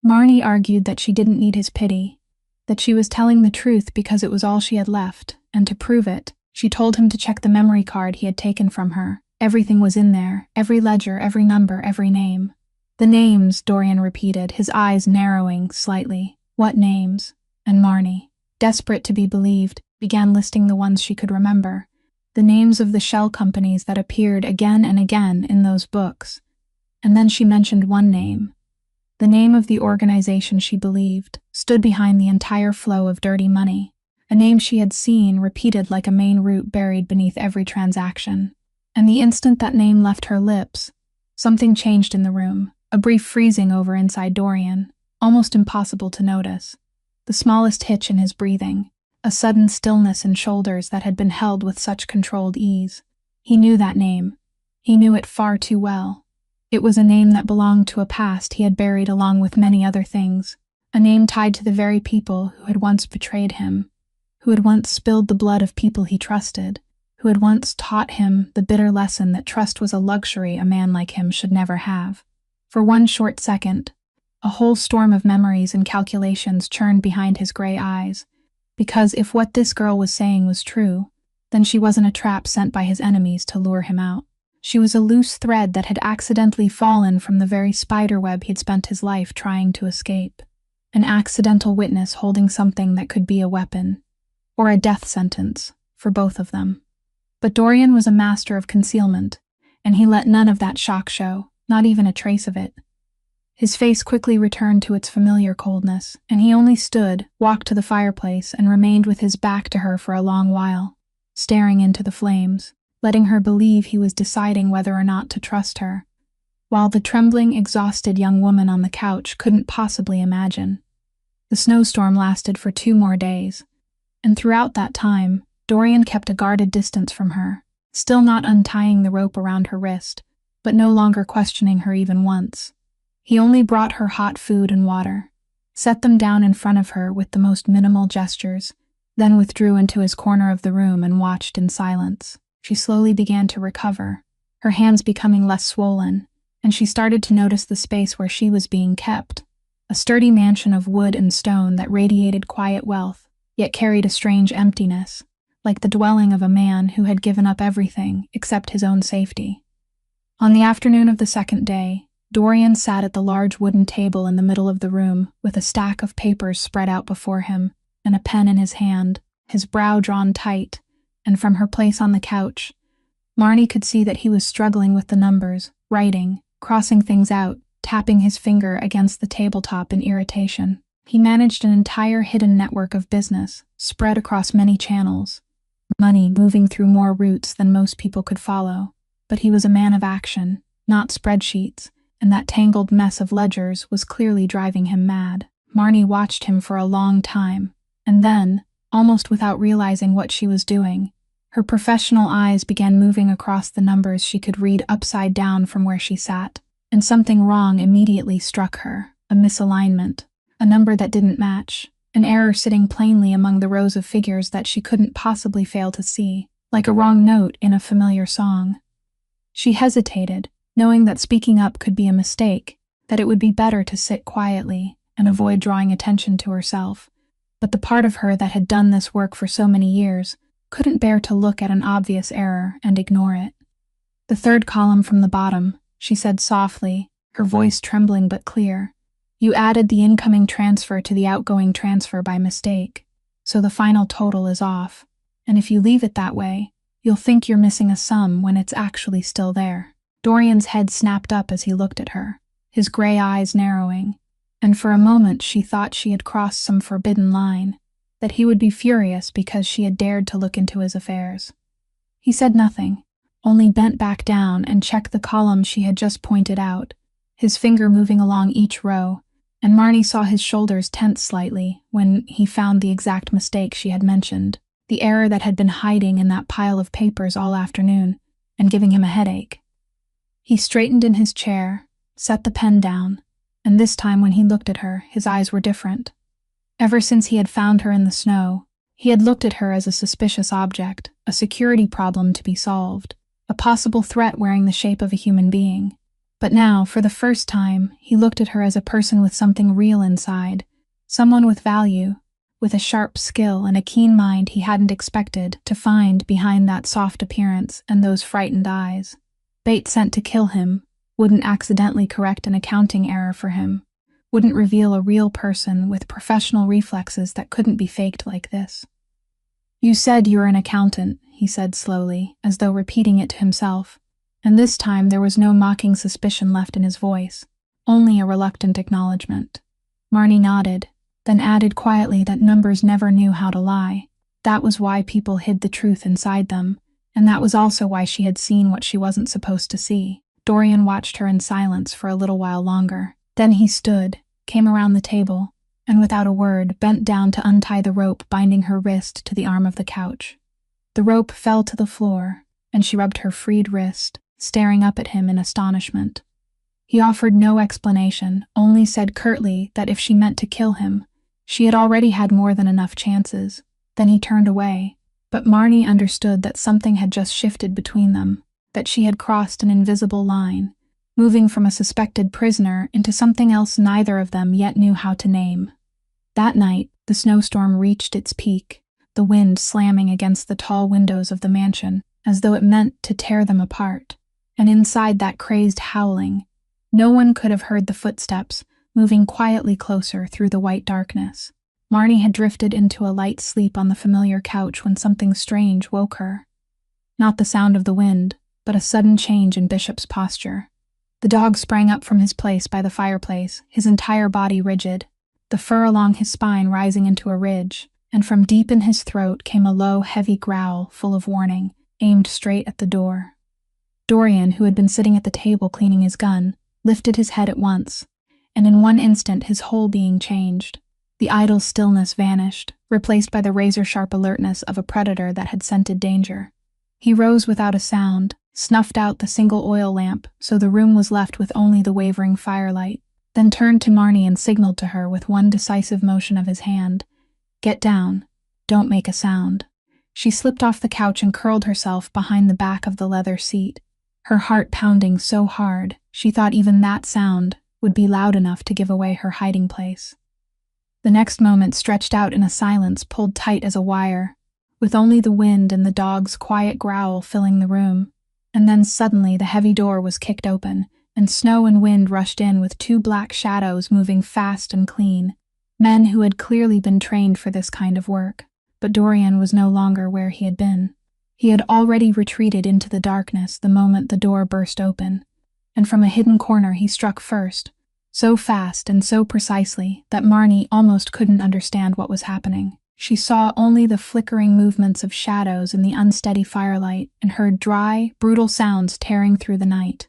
Marnie argued that she didn't need his pity, that she was telling the truth because it was all she had left, and to prove it, she told him to check the memory card he had taken from her. Everything was in there, every ledger, every number, every name. The names, Dorian repeated, his eyes narrowing slightly. What names? And Marnie, desperate to be believed, began listing the ones she could remember. The names of the shell companies that appeared again and again in those books. And then she mentioned one name. The name of the organization she believed stood behind the entire flow of dirty money, a name she had seen repeated like a main route buried beneath every transaction. And the instant that name left her lips, something changed in the room, a brief freezing over inside Dorian, almost impossible to notice. The smallest hitch in his breathing, a sudden stillness in shoulders that had been held with such controlled ease. He knew that name. He knew it far too well. It was a name that belonged to a past he had buried along with many other things, a name tied to the very people who had once betrayed him, who had once spilled the blood of people he trusted, who had once taught him the bitter lesson that trust was a luxury a man like him should never have. For one short second, a whole storm of memories and calculations churned behind his gray eyes, because if what this girl was saying was true, then she wasn't a trap sent by his enemies to lure him out. She was a loose thread that had accidentally fallen from the very spiderweb he'd spent his life trying to escape. An accidental witness holding something that could be a weapon, or a death sentence, for both of them. But Dorian was a master of concealment, and he let none of that shock show, not even a trace of it. His face quickly returned to its familiar coldness, and he only stood, walked to the fireplace, and remained with his back to her for a long while, staring into the flames, letting her believe he was deciding whether or not to trust her, while the trembling, exhausted young woman on the couch couldn't possibly imagine. The snowstorm lasted for 2 more days, and throughout that time, Dorian kept a guarded distance from her, still not untying the rope around her wrist, but no longer questioning her even once. He only brought her hot food and water, set them down in front of her with the most minimal gestures, then withdrew into his corner of the room and watched in silence. She slowly began to recover, her hands becoming less swollen, and she started to notice the space where she was being kept, a sturdy mansion of wood and stone that radiated quiet wealth, yet carried a strange emptiness, like the dwelling of a man who had given up everything except his own safety. On the afternoon of the second day, Dorian sat at the large wooden table in the middle of the room with a stack of papers spread out before him and a pen in his hand, his brow drawn tight, and from her place on the couch, Marnie could see that he was struggling with the numbers, writing, crossing things out, tapping his finger against the tabletop in irritation. He managed an entire hidden network of business, spread across many channels, money moving through more routes than most people could follow. But he was a man of action, not spreadsheets, and that tangled mess of ledgers was clearly driving him mad. Marnie watched him for a long time, and then, almost without realizing what she was doing, her professional eyes began moving across the numbers she could read upside down from where she sat, and something wrong immediately struck her, a misalignment, a number that didn't match, an error sitting plainly among the rows of figures that she couldn't possibly fail to see, like a wrong note in a familiar song. She hesitated, knowing that speaking up could be a mistake, that it would be better to sit quietly and avoid drawing attention to herself. But the part of her that had done this work for so many years couldn't bear to look at an obvious error and ignore it. "The third column from the bottom," she said softly, her voice trembling but clear. "You added the incoming transfer to the outgoing transfer by mistake, so the final total is off. And if you leave it that way, you'll think you're missing a sum when it's actually still there." Dorian's head snapped up as he looked at her, his gray eyes narrowing, and for a moment she thought she had crossed some forbidden line, that he would be furious because she had dared to look into his affairs. He said nothing, only bent back down and checked the column she had just pointed out, his finger moving along each row, and Marnie saw his shoulders tense slightly when he found the exact mistake she had mentioned, the error that had been hiding in that pile of papers all afternoon and giving him a headache. He straightened in his chair, set the pen down, and this time when he looked at her, his eyes were different. Ever since he had found her in the snow, he had looked at her as a suspicious object, a security problem to be solved, a possible threat wearing the shape of a human being. But now, for the first time, he looked at her as a person with something real inside, someone with value, with a sharp skill and a keen mind he hadn't expected to find behind that soft appearance and those frightened eyes. Bait sent to kill him wouldn't accidentally correct an accounting error for him, wouldn't reveal a real person with professional reflexes that couldn't be faked like this. "You said you're an accountant," he said slowly, as though repeating it to himself, and this time there was no mocking suspicion left in his voice, only a reluctant acknowledgement. Marnie nodded, then added quietly that numbers never knew how to lie. That was why people hid the truth inside them, and that was also why she had seen what she wasn't supposed to see. Dorian watched her in silence for a little while longer. Then he stood, came around the table, and without a word bent down to untie the rope binding her wrist to the arm of the couch. The rope fell to the floor, and she rubbed her freed wrist, staring up at him in astonishment. He offered no explanation, only said curtly that if she meant to kill him, she had already had more than enough chances. Then he turned away, but Marnie understood that something had just shifted between them, that she had crossed an invisible line, moving from a suspected prisoner into something else neither of them yet knew how to name. That night, the snowstorm reached its peak, the wind slamming against the tall windows of the mansion, as though it meant to tear them apart. And inside that crazed howling, no one could have heard the footsteps moving quietly closer through the white darkness. Marnie had drifted into a light sleep on the familiar couch when something strange woke her. Not the sound of the wind, but a sudden change in Bishop's posture. The dog sprang up from his place by the fireplace, his entire body rigid, the fur along his spine rising into a ridge, and from deep in his throat came a low, heavy growl full of warning, aimed straight at the door. Dorian, who had been sitting at the table cleaning his gun, lifted his head at once, and in one instant his whole being changed. The idle stillness vanished, replaced by the razor-sharp alertness of a predator that had scented danger. He rose without a sound, snuffed out the single oil lamp so the room was left with only the wavering firelight, then turned to Marnie and signaled to her with one decisive motion of his hand. "Get down. Don't make a sound." She slipped off the couch and curled herself behind the back of the leather seat, her heart pounding so hard she thought even that sound would be loud enough to give away her hiding place. The next moment stretched out in a silence pulled tight as a wire, with only the wind and the dog's quiet growl filling the room. And then suddenly the heavy door was kicked open, and snow and wind rushed in with two black shadows moving fast and clean, men who had clearly been trained for this kind of work. But Dorian was no longer where he had been. He had already retreated into the darkness the moment the door burst open, and from a hidden corner he struck first, so fast and so precisely that Marnie almost couldn't understand what was happening. She saw only the flickering movements of shadows in the unsteady firelight and heard dry, brutal sounds tearing through the night.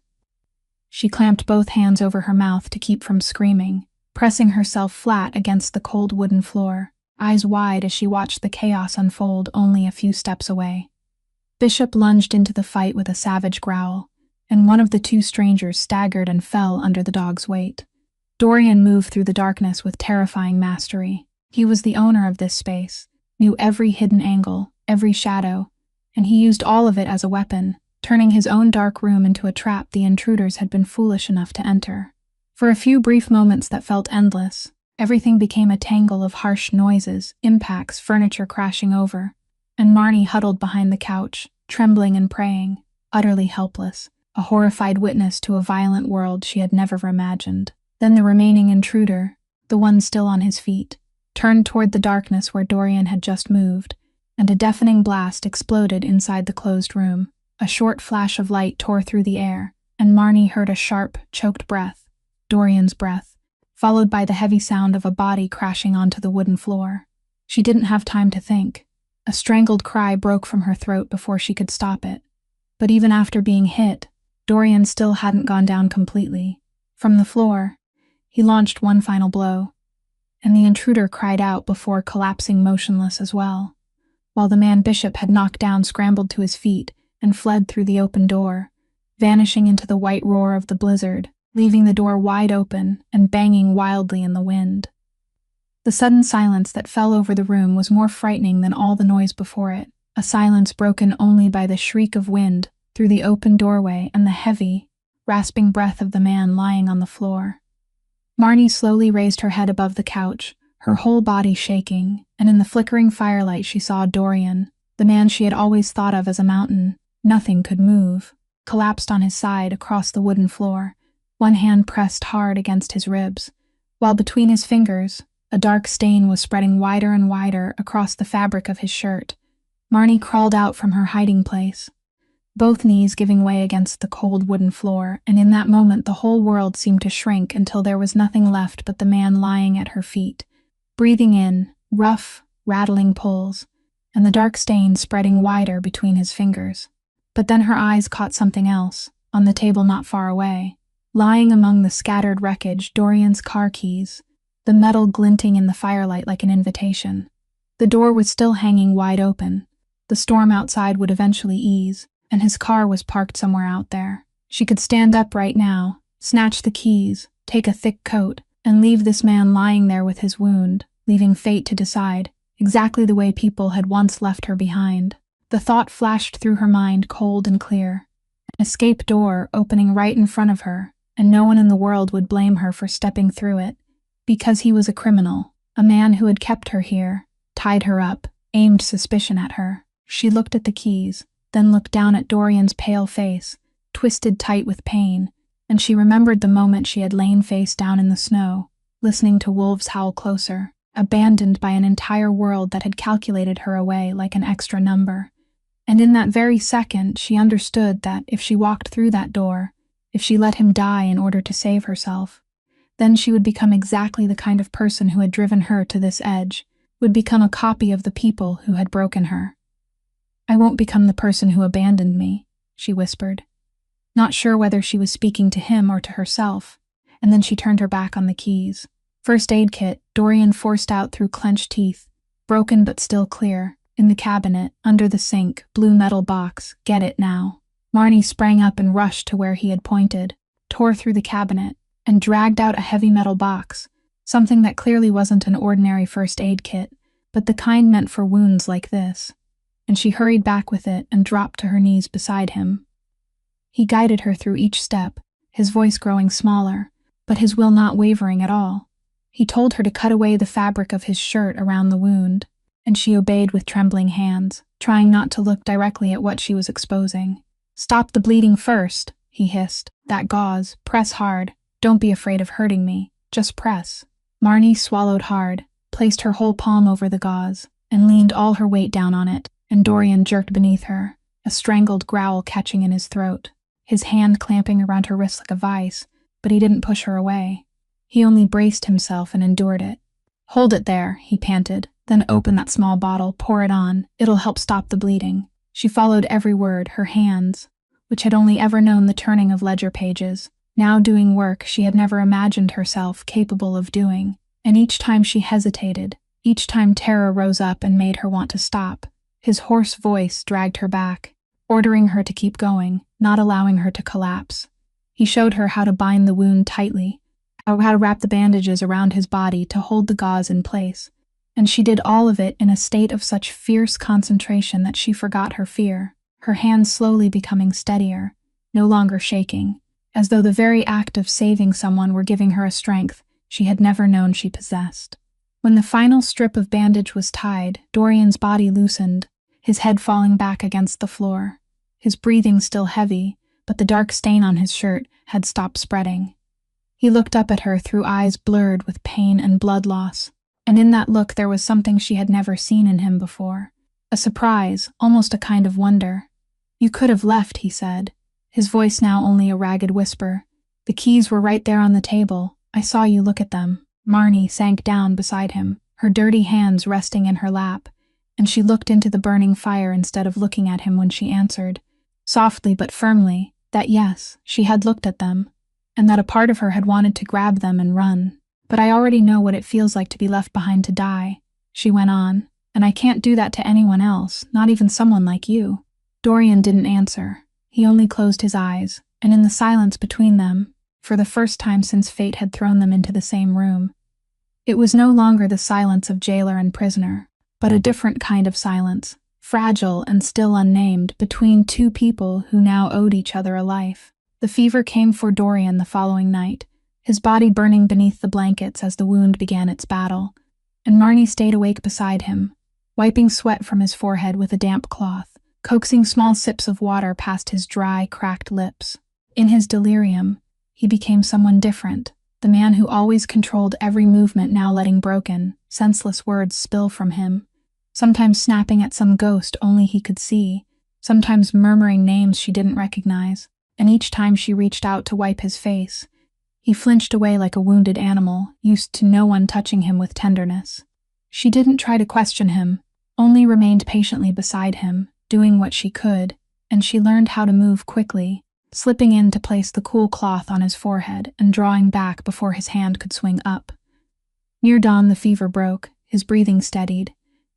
She clamped both hands over her mouth to keep from screaming, pressing herself flat against the cold wooden floor, eyes wide as she watched the chaos unfold only a few steps away. Bishop lunged into the fight with a savage growl, and one of the two strangers staggered and fell under the dog's weight. Dorian moved through the darkness with terrifying mastery. He was the owner of this space, knew every hidden angle, every shadow, and he used all of it as a weapon, turning his own dark room into a trap the intruders had been foolish enough to enter. For a few brief moments that felt endless, everything became a tangle of harsh noises, impacts, furniture crashing over. and Marnie huddled behind the couch, trembling and praying, utterly helpless, a horrified witness to a violent world she had never imagined. Then the remaining intruder, the one still on his feet, turned toward the darkness where Dorian had just moved, and a deafening blast exploded inside the closed room. A short flash of light tore through the air, and Marnie heard a sharp, choked breath, Dorian's breath, followed by the heavy sound of a body crashing onto the wooden floor. She didn't have time to think. A strangled cry broke from her throat before she could stop it. But even after being hit, Dorian still hadn't gone down completely. From the floor, he launched one final blow, and the intruder cried out before collapsing motionless as well, while the man Bishop had knocked down scrambled to his feet and fled through the open door, vanishing into the white roar of the blizzard, leaving the door wide open and banging wildly in the wind. The sudden silence that fell over the room was more frightening than all the noise before it, a silence broken only by the shriek of wind through the open doorway and the heavy, rasping breath of the man lying on the floor. Marnie slowly raised her head above the couch, her whole body shaking, and in the flickering firelight she saw Dorian, the man she had always thought of as a mountain. Nothing could move, collapsed on his side across the wooden floor, one hand pressed hard against his ribs, while between his fingers, a dark stain was spreading wider and wider across the fabric of his shirt. Marnie crawled out from her hiding place, both knees giving way against the cold wooden floor, and in that moment the whole world seemed to shrink until there was nothing left but the man lying at her feet, breathing in rough, rattling pulls, and the dark stain spreading wider between his fingers. But then her eyes caught something else, on the table not far away. Lying among the scattered wreckage, Dorian's car keys, the metal glinting in the firelight like an invitation. The door was still hanging wide open. The storm outside would eventually ease, and his car was parked somewhere out there. She could stand up right now, snatch the keys, take a thick coat, and leave this man lying there with his wound, leaving fate to decide, exactly the way people had once left her behind. The thought flashed through her mind cold and clear. An escape door opening right in front of her, and no one in the world would blame her for stepping through it, because he was a criminal, a man who had kept her here, tied her up, aimed suspicion at her. She looked at the keys, then looked down at Dorian's pale face, twisted tight with pain, and she remembered the moment she had lain face down in the snow, listening to wolves howl closer, abandoned by an entire world that had calculated her away like an extra number. And in that very second, she understood that if she walked through that door, if she let him die in order to save herself, then she would become exactly the kind of person who had driven her to this edge, would become a copy of the people who had broken her. "I won't become the person who abandoned me," she whispered, not sure whether she was speaking to him or to herself, and then she turned her back on the keys. First aid kit, Dorian forced out through clenched teeth, broken but still clear. In the cabinet, under the sink, blue metal box, get it now. Marnie sprang up and rushed to where he had pointed, tore through the cabinet, and dragged out a heavy metal box, something that clearly wasn't an ordinary first aid kit, but the kind meant for wounds like this. And she hurried back with it and dropped to her knees beside him. He guided her through each step, his voice growing smaller, but his will not wavering at all. He told her to cut away the fabric of his shirt around the wound, and she obeyed with trembling hands, trying not to look directly at what she was exposing. "Stop the bleeding first," he hissed. "That gauze, press hard. Don't be afraid of hurting me. Just press." Marnie swallowed hard, placed her whole palm over the gauze, and leaned all her weight down on it, and Dorian jerked beneath her, a strangled growl catching in his throat, his hand clamping around her wrist like a vice, but he didn't push her away. He only braced himself and endured it. "Hold it there," he panted. "Then open that small bottle, pour it on. It'll help stop the bleeding." She followed every word, her hands, which had only ever known the turning of ledger pages, now doing work she had never imagined herself capable of doing. And each time she hesitated, each time terror rose up and made her want to stop, his hoarse voice dragged her back, ordering her to keep going, not allowing her to collapse. He showed her how to bind the wound tightly, how to wrap the bandages around his body to hold the gauze in place, and she did all of it in a state of such fierce concentration that she forgot her fear, her hands slowly becoming steadier, no longer shaking, as though the very act of saving someone were giving her a strength she had never known she possessed. When the final strip of bandage was tied, Dorian's body loosened, his head falling back against the floor. His breathing still heavy, but the dark stain on his shirt had stopped spreading. He looked up at her through eyes blurred with pain and blood loss, and in that look there was something she had never seen in him before. A surprise, almost a kind of wonder. "You could have left," he said, his voice now only a ragged whisper. "The keys were right there on the table. I saw you look at them." Marnie sank down beside him, her dirty hands resting in her lap, and she looked into the burning fire instead of looking at him when she answered, softly but firmly, that yes, she had looked at them, and that a part of her had wanted to grab them and run. "But I already know what it feels like to be left behind to die," she went on, "and I can't do that to anyone else, not even someone like you." Dorian didn't answer. He only closed his eyes, and in the silence between them, for the first time since fate had thrown them into the same room, it was no longer the silence of jailer and prisoner, but a different kind of silence, fragile and still unnamed, between two people who now owed each other a life. The fever came for Dorian the following night, his body burning beneath the blankets as the wound began its battle, and Marnie stayed awake beside him, wiping sweat from his forehead with a damp cloth, coaxing small sips of water past his dry, cracked lips. In his delirium, he became someone different, the man who always controlled every movement now letting broken, senseless words spill from him, sometimes snapping at some ghost only he could see, sometimes murmuring names she didn't recognize, and each time she reached out to wipe his face, he flinched away like a wounded animal, used to no one touching him with tenderness. She didn't try to question him, only remained patiently beside him, doing what she could, and she learned how to move quickly, slipping in to place the cool cloth on his forehead and drawing back before his hand could swing up. Near dawn the fever broke, his breathing steadied,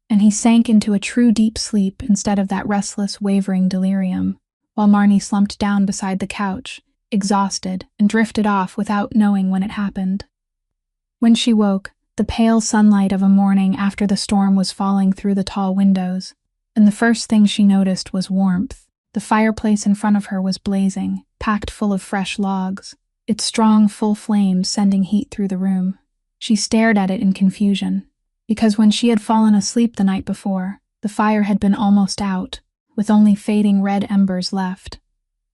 and he sank into a true deep sleep instead of that restless, wavering delirium, while Marnie slumped down beside the couch, exhausted, and drifted off without knowing when it happened. When she woke, the pale sunlight of a morning after the storm was falling through the tall windows, and the first thing she noticed was warmth. The fireplace in front of her was blazing, packed full of fresh logs, its strong, full flames sending heat through the room. She stared at it in confusion, because when she had fallen asleep the night before, the fire had been almost out, with only fading red embers left.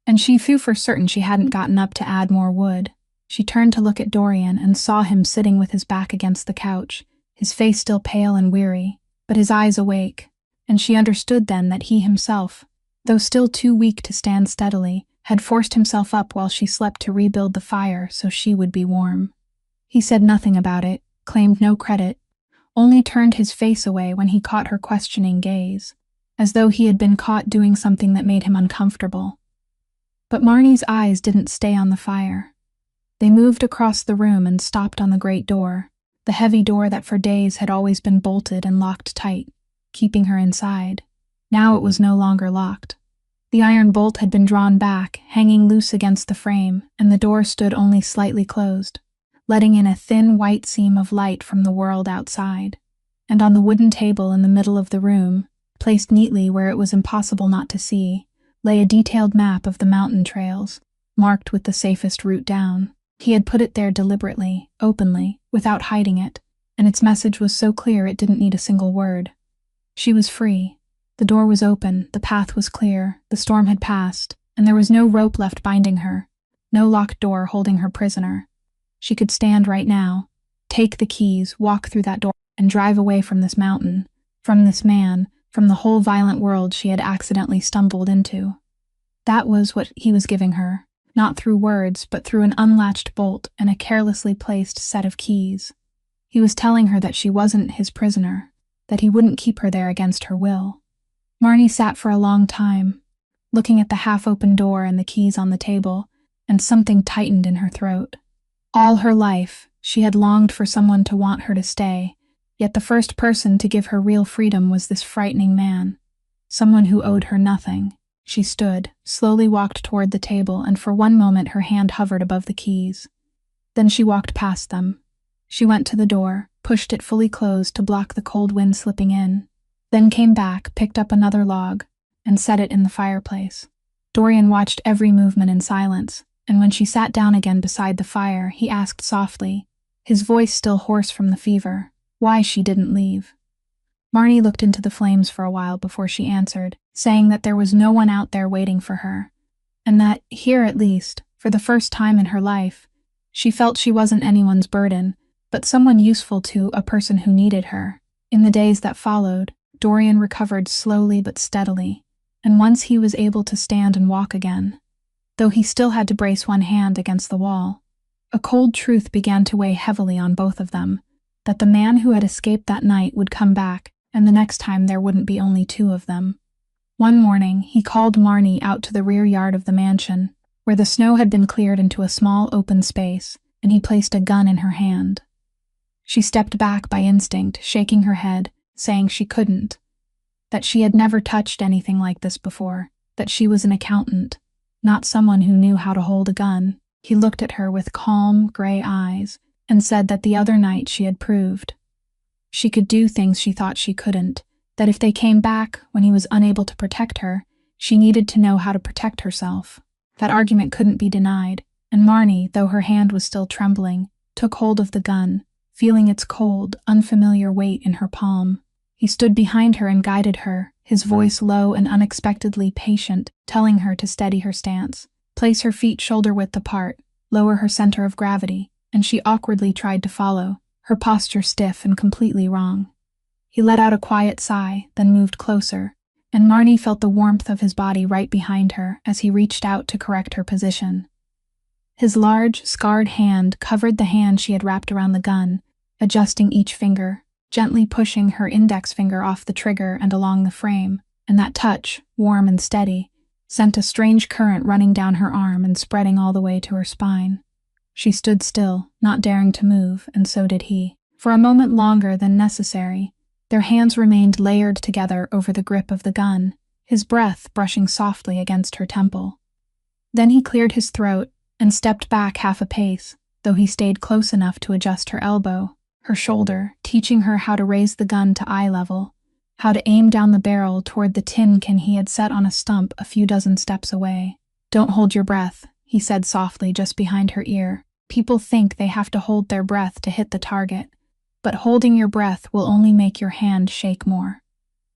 And she knew for certain she hadn't gotten up to add more wood. She turned to look at Dorian and saw him sitting with his back against the couch, his face still pale and weary, but his eyes awake, and she understood then that he himself, though still too weak to stand steadily, had forced himself up while she slept to rebuild the fire so she would be warm. He said nothing about it, claimed no credit, only turned his face away when he caught her questioning gaze, as though he had been caught doing something that made him uncomfortable. But Marnie's eyes didn't stay on the fire. They moved across the room and stopped on the great door, the heavy door that for days had always been bolted and locked tight, keeping her inside. Now it was no longer locked. The iron bolt had been drawn back, hanging loose against the frame, and the door stood only slightly closed, letting in a thin white seam of light from the world outside. And on the wooden table in the middle of the room, placed neatly where it was impossible not to see, lay a detailed map of the mountain trails, marked with the safest route down. He had put it there deliberately, openly, without hiding it, and its message was so clear it didn't need a single word. She was free. The door was open, the path was clear, the storm had passed, and there was no rope left binding her, no locked door holding her prisoner. She could stand right now, take the keys, walk through that door, and drive away from this mountain, from this man, from the whole violent world she had accidentally stumbled into. That was what he was giving her, not through words, but through an unlatched bolt and a carelessly placed set of keys. He was telling her that she wasn't his prisoner, that he wouldn't keep her there against her will. Marnie sat for a long time, looking at the half-open door and the keys on the table, and something tightened in her throat. All her life, she had longed for someone to want her to stay, yet the first person to give her real freedom was this frightening man, someone who owed her nothing. She stood, slowly walked toward the table, and for one moment her hand hovered above the keys. Then she walked past them. She went to the door, pushed it fully closed to block the cold wind slipping in, then came back, picked up another log, and set it in the fireplace. Dorian watched every movement in silence, and when she sat down again beside the fire, he asked softly, his voice still hoarse from the fever, why she didn't leave. Marnie looked into the flames for a while before she answered, saying that there was no one out there waiting for her, and that, here at least, for the first time in her life, she felt she wasn't anyone's burden, but someone useful to a person who needed her. In the days that followed, Dorian recovered slowly but steadily, and once he was able to stand and walk again, though he still had to brace one hand against the wall, a cold truth began to weigh heavily on both of them, that the man who had escaped that night would come back, and the next time there wouldn't be only two of them. One morning, he called Marnie out to the rear yard of the mansion, where the snow had been cleared into a small open space, and he placed a gun in her hand. She stepped back by instinct, shaking her head, saying she couldn't, that she had never touched anything like this before, that she was an accountant, not someone who knew how to hold a gun. He looked at her with calm, gray eyes and said that the other night she had proved she could do things she thought she couldn't, that if they came back when he was unable to protect her, she needed to know how to protect herself. That argument couldn't be denied, and Marnie, though her hand was still trembling, took hold of the gun, feeling its cold, unfamiliar weight in her palm. He stood behind her and guided her, his voice low and unexpectedly patient, telling her to steady her stance, place her feet shoulder-width apart, lower her center of gravity, and she awkwardly tried to follow, her posture stiff and completely wrong. He let out a quiet sigh, then moved closer, and Marnie felt the warmth of his body right behind her as he reached out to correct her position. His large, scarred hand covered the hand she had wrapped around the gun, adjusting each finger, gently pushing her index finger off the trigger and along the frame, and that touch, warm and steady, sent a strange current running down her arm and spreading all the way to her spine. She stood still, not daring to move, and so did he. For a moment longer than necessary, their hands remained layered together over the grip of the gun, his breath brushing softly against her temple. Then he cleared his throat and stepped back half a pace, though he stayed close enough to adjust her elbow, her shoulder, teaching her how to raise the gun to eye level, how to aim down the barrel toward the tin can he had set on a stump a few dozen steps away. "Don't hold your breath," he said softly just behind her ear. "People think they have to hold their breath to hit the target, but holding your breath will only make your hand shake more.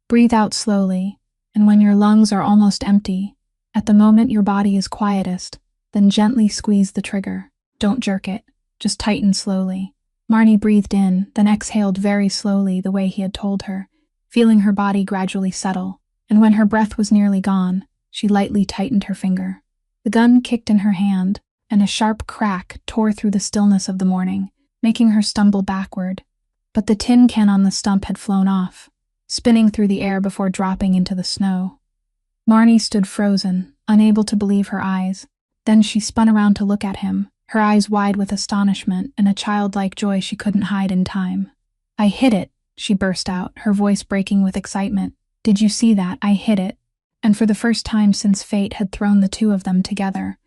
Breathe out slowly, and when your lungs are almost empty, at the moment your body is quietest, then gently squeeze the trigger. Don't jerk it, just tighten slowly." Marnie breathed in, then exhaled very slowly the way he had told her, feeling her body gradually settle, and when her breath was nearly gone, she lightly tightened her finger. The gun kicked in her hand, and a sharp crack tore through the stillness of the morning, making her stumble backward. But the tin can on the stump had flown off, spinning through the air before dropping into the snow. Marnie stood frozen, unable to believe her eyes. Then she spun around to look at him, her eyes wide with astonishment and a childlike joy she couldn't hide in time. "I hit it," she burst out, her voice breaking with excitement. "Did you see that? I hit it." And for the first time since fate had thrown the two of them together,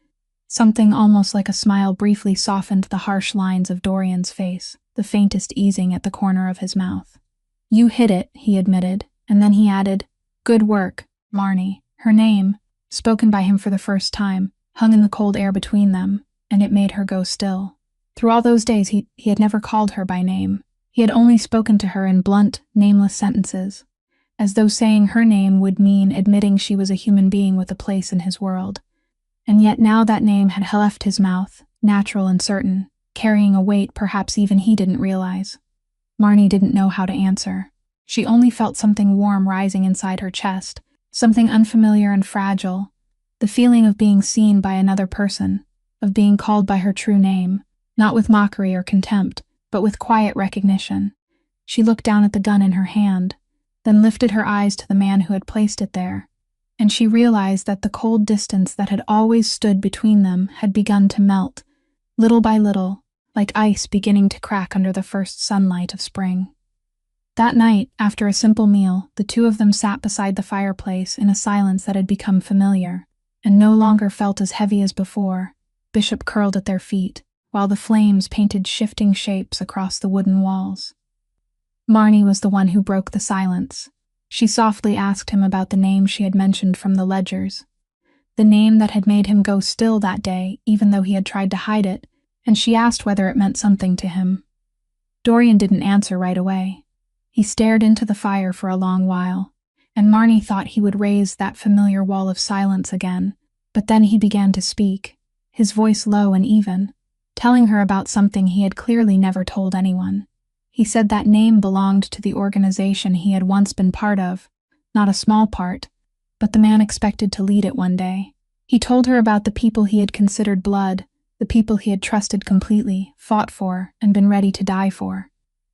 something almost like a smile briefly softened the harsh lines of Dorian's face, the faintest easing at the corner of his mouth. "You hit it," he admitted, and then he added, "Good work, Marnie." Her name, spoken by him for the first time, hung in the cold air between them, and it made her go still. Through all those days he had never called her by name. He had only spoken to her in blunt, nameless sentences, as though saying her name would mean admitting she was a human being with a place in his world. And yet now that name had left his mouth, natural and certain, carrying a weight perhaps even he didn't realize. Marnie didn't know how to answer. She only felt something warm rising inside her chest, something unfamiliar and fragile, the feeling of being seen by another person, of being called by her true name, not with mockery or contempt, but with quiet recognition. She looked down at the gun in her hand, then lifted her eyes to the man who had placed it there, and she realized that the cold distance that had always stood between them had begun to melt, little by little, like ice beginning to crack under the first sunlight of spring. That night, after a simple meal, the two of them sat beside the fireplace in a silence that had become familiar, and no longer felt as heavy as before. Bishop curled at their feet, while the flames painted shifting shapes across the wooden walls. Marnie was the one who broke the silence. She softly asked him about the name she had mentioned from the ledgers, the name that had made him go still that day, even though he had tried to hide it, and she asked whether it meant something to him. Dorian didn't answer right away. He stared into the fire for a long while, and Marnie thought he would raise that familiar wall of silence again. But then he began to speak, his voice low and even, telling her about something he had clearly never told anyone. He said that name belonged to the organization he had once been part of, not a small part, but the man expected to lead it one day. He told her about the people he had considered blood, the people he had trusted completely, fought for, and been ready to die for.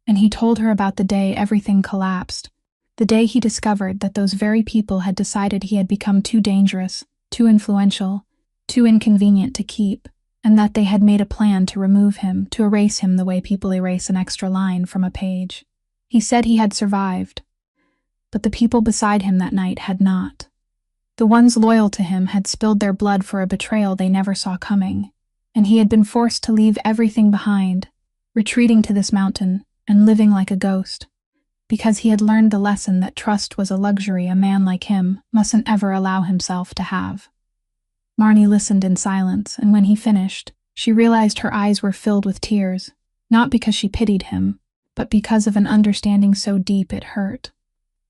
And he told her about the day everything collapsed, the day he discovered that those very people had decided he had become too dangerous, too influential, too inconvenient to keep, and that they had made a plan to remove him, to erase him the way people erase an extra line from a page. He said he had survived, but the people beside him that night had not. The ones loyal to him had spilled their blood for a betrayal they never saw coming, and he had been forced to leave everything behind, retreating to this mountain and living like a ghost, because he had learned the lesson that trust was a luxury a man like him mustn't ever allow himself to have. Marnie listened in silence, and when he finished, she realized her eyes were filled with tears, not because she pitied him, but because of an understanding so deep it hurt.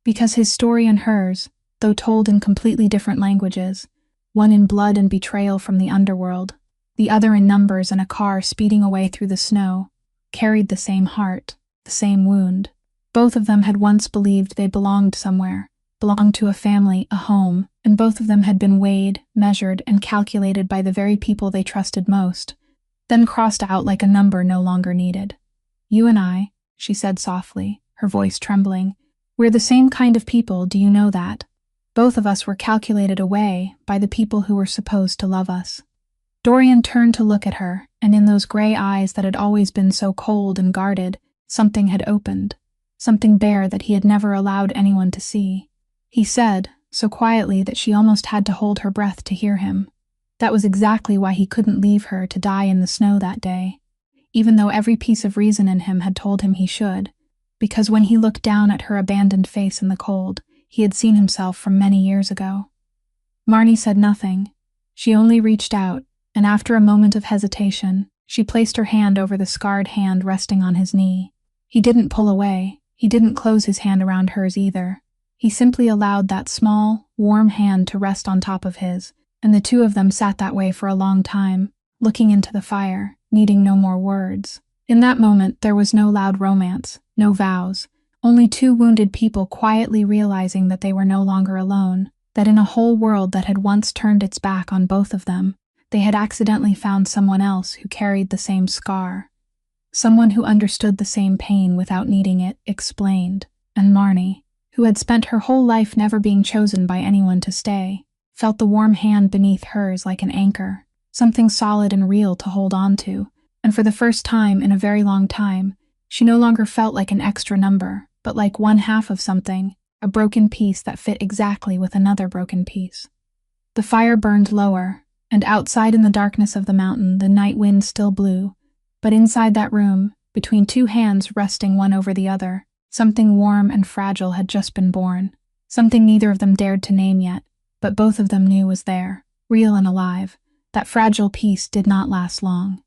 Because his story and hers, though told in completely different languages, one in blood and betrayal from the underworld, the other in numbers and a car speeding away through the snow, carried the same heart, the same wound. Both of them had once believed they belonged somewhere, belonged to a family, a home, and both of them had been weighed, measured, and calculated by the very people they trusted most, then crossed out like a number no longer needed. "You and I," she said softly, her voice trembling, "we're the same kind of people, do you know that? Both of us were calculated away by the people who were supposed to love us." Dorian turned to look at her, and in those gray eyes that had always been so cold and guarded, something had opened, something bare that he had never allowed anyone to see. He said, so quietly that she almost had to hold her breath to hear him, that was exactly why he couldn't leave her to die in the snow that day, even though every piece of reason in him had told him he should, because when he looked down at her abandoned face in the cold, he had seen himself from many years ago. Marnie said nothing. She only reached out, and after a moment of hesitation, she placed her hand over the scarred hand resting on his knee. He didn't pull away. He didn't close his hand around hers either. He simply allowed that small, warm hand to rest on top of his, and the two of them sat that way for a long time, looking into the fire, needing no more words. In that moment, there was no loud romance, no vows, only two wounded people quietly realizing that they were no longer alone, that in a whole world that had once turned its back on both of them, they had accidentally found someone else who carried the same scar, someone who understood the same pain without needing it explained. And Marnie, who had spent her whole life never being chosen by anyone to stay, felt the warm hand beneath hers like an anchor, something solid and real to hold on to, and for the first time in a very long time, she no longer felt like an extra number, but like one half of something, a broken piece that fit exactly with another broken piece. The fire burned lower, and outside in the darkness of the mountain the night wind still blew, but inside that room, between two hands resting one over the other, something warm and fragile had just been born, something neither of them dared to name yet, but both of them knew was there, real and alive. That fragile piece did not last long.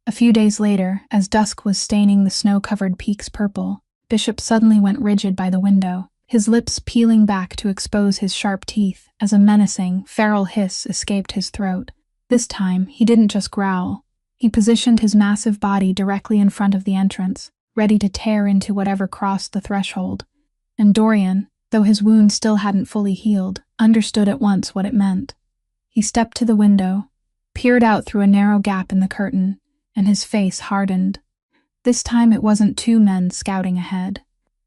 A few days later, as dusk was staining the snow-covered peaks purple, Bishop suddenly went rigid by the window, his lips peeling back to expose his sharp teeth as a menacing, feral hiss escaped his throat. This time, he didn't just growl. He positioned his massive body directly in front of the entrance, ready to tear into whatever crossed the threshold. And Dorian, though his wound still hadn't fully healed, understood at once what it meant. He stepped to the window, peered out through a narrow gap in the curtain, and his face hardened. This time it wasn't two men scouting ahead.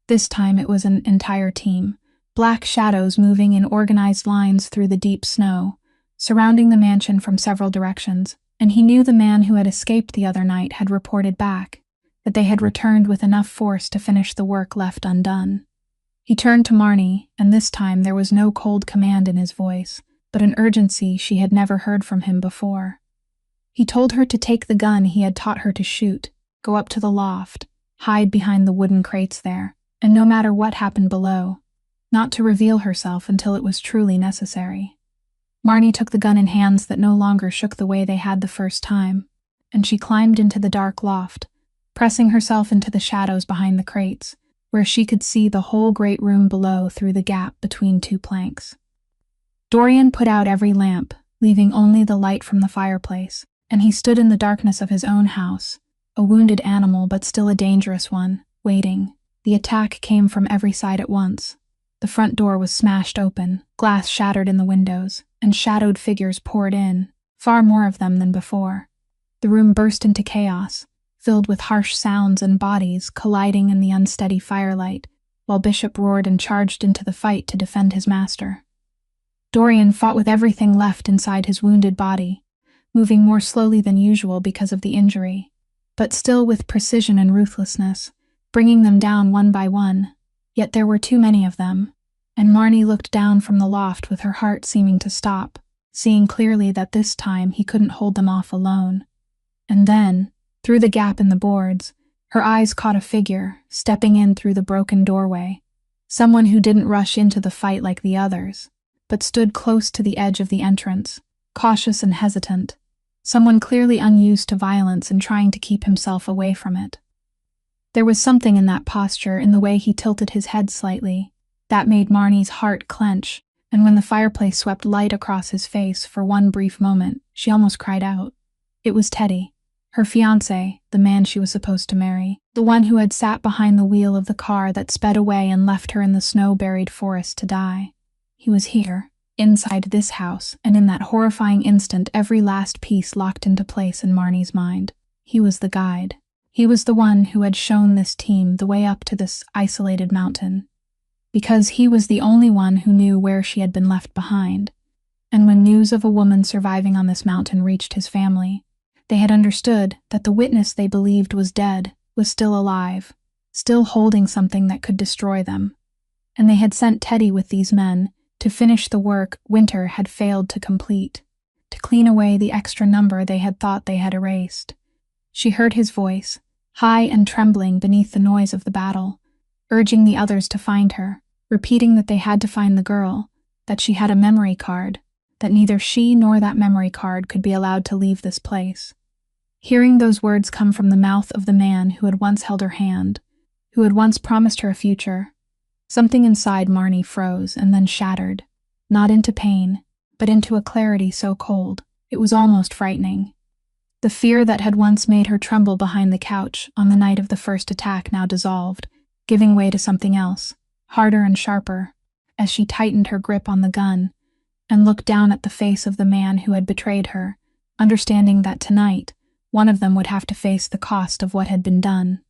This time it was an entire team, black shadows moving in organized lines through the deep snow, surrounding the mansion from several directions, and he knew the man who had escaped the other night had reported back, that they had returned with enough force to finish the work left undone. He turned to Marnie, and this time there was no cold command in his voice, but an urgency she had never heard from him before. He told her to take the gun he had taught her to shoot, go up to the loft, hide behind the wooden crates there, and no matter what happened below, not to reveal herself until it was truly necessary. Marnie took the gun in hands that no longer shook the way they had the first time, and she climbed into the dark loft, pressing herself into the shadows behind the crates, where she could see the whole great room below through the gap between two planks. Dorian put out every lamp, leaving only the light from the fireplace, and he stood in the darkness of his own house, a wounded animal but still a dangerous one, waiting. The attack came from every side at once. The front door was smashed open, glass shattered in the windows, and shadowed figures poured in, far more of them than before. The room burst into chaos, filled with harsh sounds and bodies colliding in the unsteady firelight, while Bishop roared and charged into the fight to defend his master. Dorian fought with everything left inside his wounded body, moving more slowly than usual because of the injury, but still with precision and ruthlessness, bringing them down one by one. Yet there were too many of them, and Marnie looked down from the loft with her heart seeming to stop, seeing clearly that this time he couldn't hold them off alone. And then, through the gap in the boards, her eyes caught a figure stepping in through the broken doorway, someone who didn't rush into the fight like the others, but stood close to the edge of the entrance, cautious and hesitant, someone clearly unused to violence and trying to keep himself away from it. There was something in that posture, in the way he tilted his head slightly, that made Marnie's heart clench, and when the fireplace swept light across his face for one brief moment, she almost cried out. It was Teddy, her fiancé, the man she was supposed to marry, the one who had sat behind the wheel of the car that sped away and left her in the snow-buried forest to die. He was here, inside this house, and in that horrifying instant every last piece locked into place in Marnie's mind. He was the guide. He was the one who had shown this team the way up to this isolated mountain, because he was the only one who knew where she had been left behind. And when news of a woman surviving on this mountain reached his family, they had understood that the witness they believed was dead was still alive, still holding something that could destroy them. And they had sent Teddy with these men to finish the work Winter had failed to complete, to clean away the extra number they had thought they had erased. She heard his voice, high and trembling beneath the noise of the battle, urging the others to find her, repeating that they had to find the girl, that she had a memory card, that neither she nor that memory card could be allowed to leave this place. Hearing those words come from the mouth of the man who had once held her hand, who had once promised her a future, something inside Marnie froze and then shattered, not into pain, but into a clarity so cold, it was almost frightening. The fear that had once made her tremble behind the couch on the night of the first attack now dissolved, giving way to something else, harder and sharper, as she tightened her grip on the gun and looked down at the face of the man who had betrayed her, understanding that tonight one of them would have to face the cost of what had been done.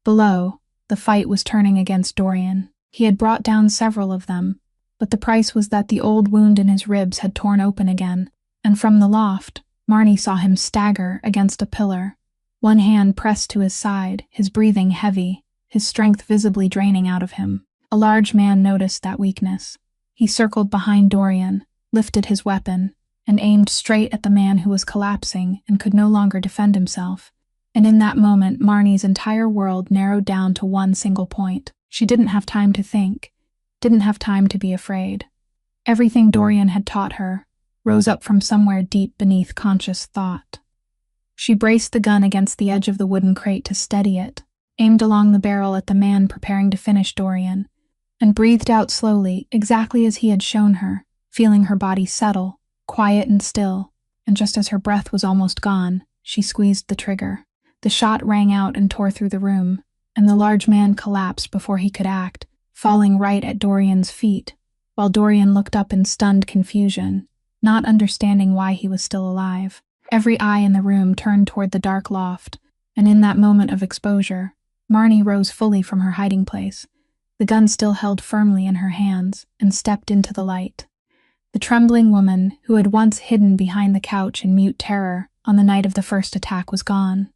Below, the fight was turning against Dorian. He had brought down several of them, but the price was that the old wound in his ribs had torn open again, and from the loft, Marnie saw him stagger against a pillar, one hand pressed to his side, his breathing heavy, his strength visibly draining out of him. A large man noticed that weakness. He circled behind Dorian, lifted his weapon, and aimed straight at the man who was collapsing and could no longer defend himself. And in that moment, Marnie's entire world narrowed down to one single point. She didn't have time to think, didn't have time to be afraid. Everything Dorian had taught her rose up from somewhere deep beneath conscious thought. She braced the gun against the edge of the wooden crate to steady it, aimed along the barrel at the man preparing to finish Dorian, and breathed out slowly, exactly as he had shown her, feeling her body settle, quiet and still, and just as her breath was almost gone, she squeezed the trigger. The shot rang out and tore through the room, and the large man collapsed before he could act, falling right at Dorian's feet, while Dorian looked up in stunned confusion, not understanding why he was still alive. Every eye in the room turned toward the dark loft, and in that moment of exposure, Marnie rose fully from her hiding place, the gun still held firmly in her hands, and stepped into the light. The trembling woman, who had once hidden behind the couch in mute terror on the night of the first attack, was gone.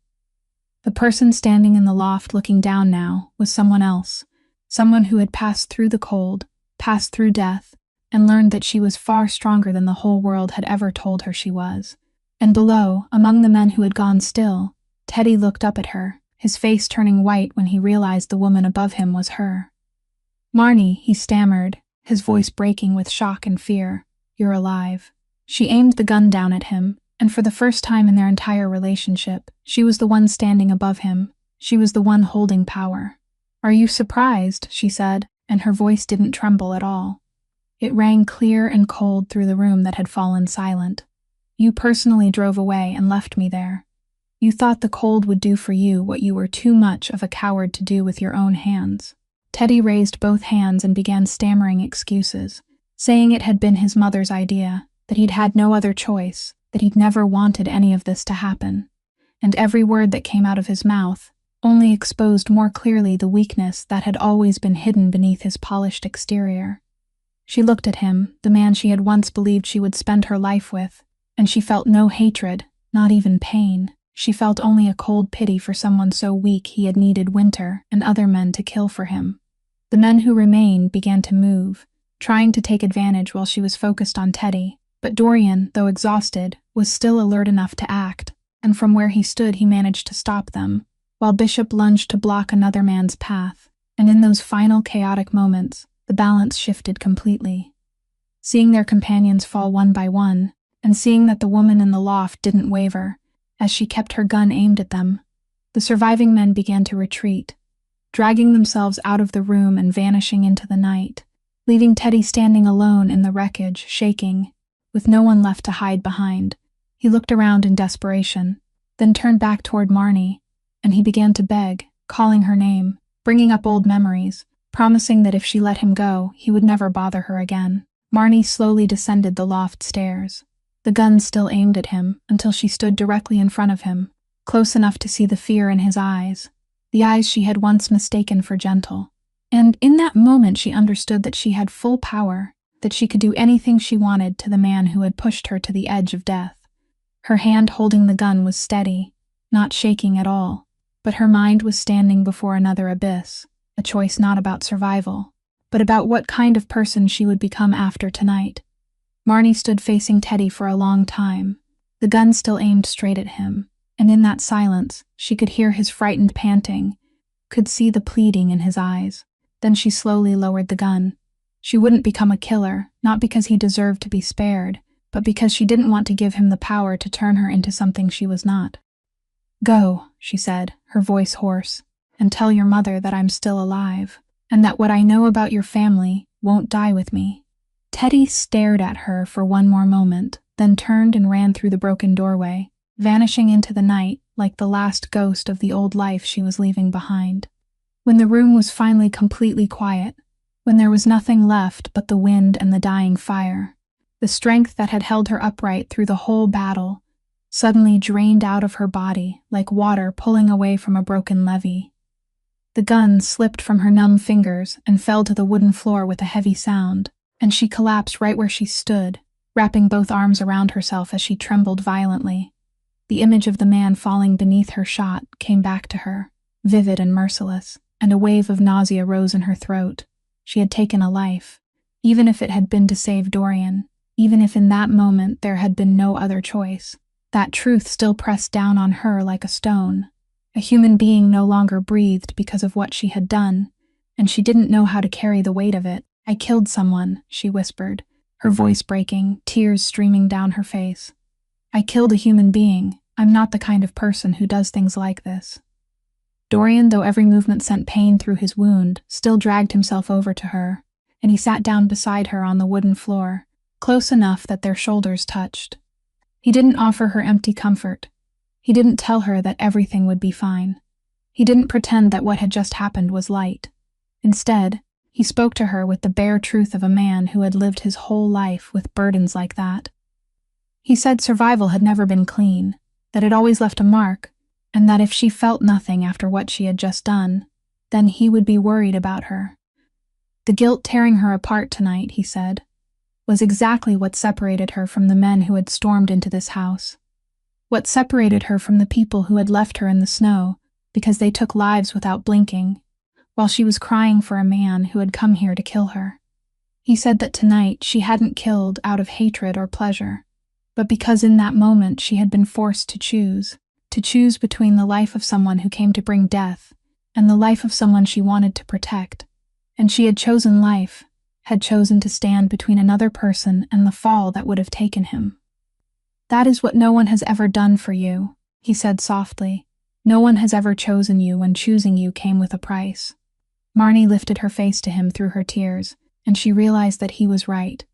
The person standing in the loft looking down now was someone else, someone who had passed through the cold, passed through death, and learned that she was far stronger than the whole world had ever told her she was. And below, among the men who had gone still, Teddy looked up at her, his face turning white when he realized the woman above him was her. "Marnie," he stammered, his voice breaking with shock and fear, "you're alive." She aimed the gun down at him, and for the first time in their entire relationship, she was the one standing above him. She was the one holding power. "Are you surprised?" she said, and her voice didn't tremble at all. It rang clear and cold through the room that had fallen silent. "You personally drove away and left me there. You thought the cold would do for you what you were too much of a coward to do with your own hands." Teddy raised both hands and began stammering excuses, saying it had been his mother's idea, that he'd had no other choice, that he'd never wanted any of this to happen. And every word that came out of his mouth only exposed more clearly the weakness that had always been hidden beneath his polished exterior. She looked at him, the man she had once believed she would spend her life with, and she felt no hatred, not even pain. She felt only a cold pity for someone so weak he had needed Winter and other men to kill for him. The men who remained began to move, trying to take advantage while she was focused on Teddy, but Dorian, though exhausted, was still alert enough to act, and from where he stood he managed to stop them, while Bishop lunged to block another man's path, and in those final chaotic moments, the balance shifted completely. Seeing their companions fall one by one, and seeing that the woman in the loft didn't waver, as she kept her gun aimed at them, the surviving men began to retreat, dragging themselves out of the room and vanishing into the night, leaving Teddy standing alone in the wreckage, shaking, with no one left to hide behind. He looked around in desperation, then turned back toward Marnie, and he began to beg, calling her name, bringing up old memories, promising that if she let him go, he would never bother her again. Marnie slowly descended the loft stairs, the gun still aimed at him, until she stood directly in front of him, close enough to see the fear in his eyes, the eyes she had once mistaken for gentle. And in that moment she understood that she had full power, that she could do anything she wanted to the man who had pushed her to the edge of death. Her hand holding the gun was steady, not shaking at all, but her mind was standing before another abyss, a choice not about survival, but about what kind of person she would become after tonight. Marnie stood facing Teddy for a long time, the gun still aimed straight at him, and in that silence, she could hear his frightened panting, could see the pleading in his eyes. Then she slowly lowered the gun. She wouldn't become a killer, not because he deserved to be spared, but because she didn't want to give him the power to turn her into something she was not. "Go," she said, her voice hoarse, "and tell your mother that I'm still alive, and that what I know about your family won't die with me." Teddy stared at her for one more moment, then turned and ran through the broken doorway, vanishing into the night like the last ghost of the old life she was leaving behind. When the room was finally completely quiet, when there was nothing left but the wind and the dying fire, the strength that had held her upright through the whole battle suddenly drained out of her body like water pulling away from a broken levee. The gun slipped from her numb fingers and fell to the wooden floor with a heavy sound, and she collapsed right where she stood, wrapping both arms around herself as she trembled violently. The image of the man falling beneath her shot came back to her, vivid and merciless, and a wave of nausea rose in her throat. She had taken a life, even if it had been to save Dorian, even if in that moment there had been no other choice. That truth still pressed down on her like a stone. A human being no longer breathed because of what she had done, and she didn't know how to carry the weight of it. "I killed someone," she whispered, her voice breaking, tears streaming down her face. "I killed a human being. I'm not the kind of person who does things like this." Dorian, though every movement sent pain through his wound, still dragged himself over to her, and he sat down beside her on the wooden floor, close enough that their shoulders touched. He didn't offer her empty comfort. He didn't tell her that everything would be fine. He didn't pretend that what had just happened was light. Instead, he spoke to her with the bare truth of a man who had lived his whole life with burdens like that. He said survival had never been clean, that it always left a mark, and that if she felt nothing after what she had just done, then he would be worried about her. The guilt tearing her apart tonight, he said, was exactly what separated her from the men who had stormed into this house. What separated her from the people who had left her in the snow because they took lives without blinking, while she was crying for a man who had come here to kill her. He said that tonight she hadn't killed out of hatred or pleasure, but because in that moment she had been forced to choose between the life of someone who came to bring death and the life of someone she wanted to protect. And she had chosen life, had chosen to stand between another person and the fall that would have taken him. "That is what no one has ever done for you," he said softly. "No one has ever chosen you when choosing you came with a price." Marnie lifted her face to him through her tears, and she realized that he was right.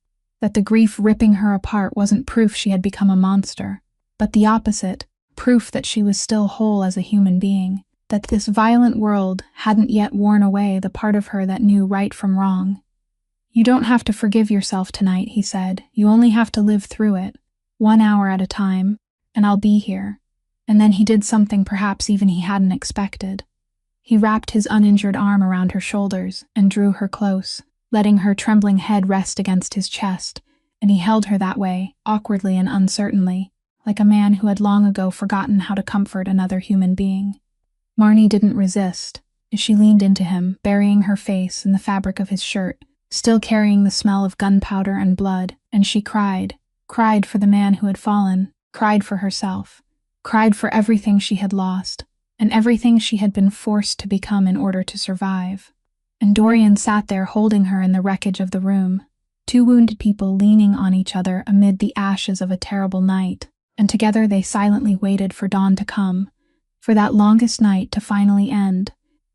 That the grief ripping her apart wasn't proof she had become a monster, but the opposite, proof that she was still whole as a human being, that this violent world hadn't yet worn away the part of her that knew right from wrong. "You don't have to forgive yourself tonight," he said. "You only have to live through it, 1 hour at a time, and I'll be here." And then he did something perhaps even he hadn't expected. He wrapped his uninjured arm around her shoulders and drew her close, letting her trembling head rest against his chest, and he held her that way, awkwardly and uncertainly, like a man who had long ago forgotten how to comfort another human being. Marnie didn't resist, as she leaned into him, burying her face in the fabric of his shirt, still carrying the smell of gunpowder and blood, and she cried for the man who had fallen, cried for herself, cried for everything she had lost, and everything she had been forced to become in order to survive. And Dorian sat there holding her in the wreckage of the room, two wounded people leaning on each other amid the ashes of a terrible night, and together they silently waited for dawn to come, for that longest night to finally end,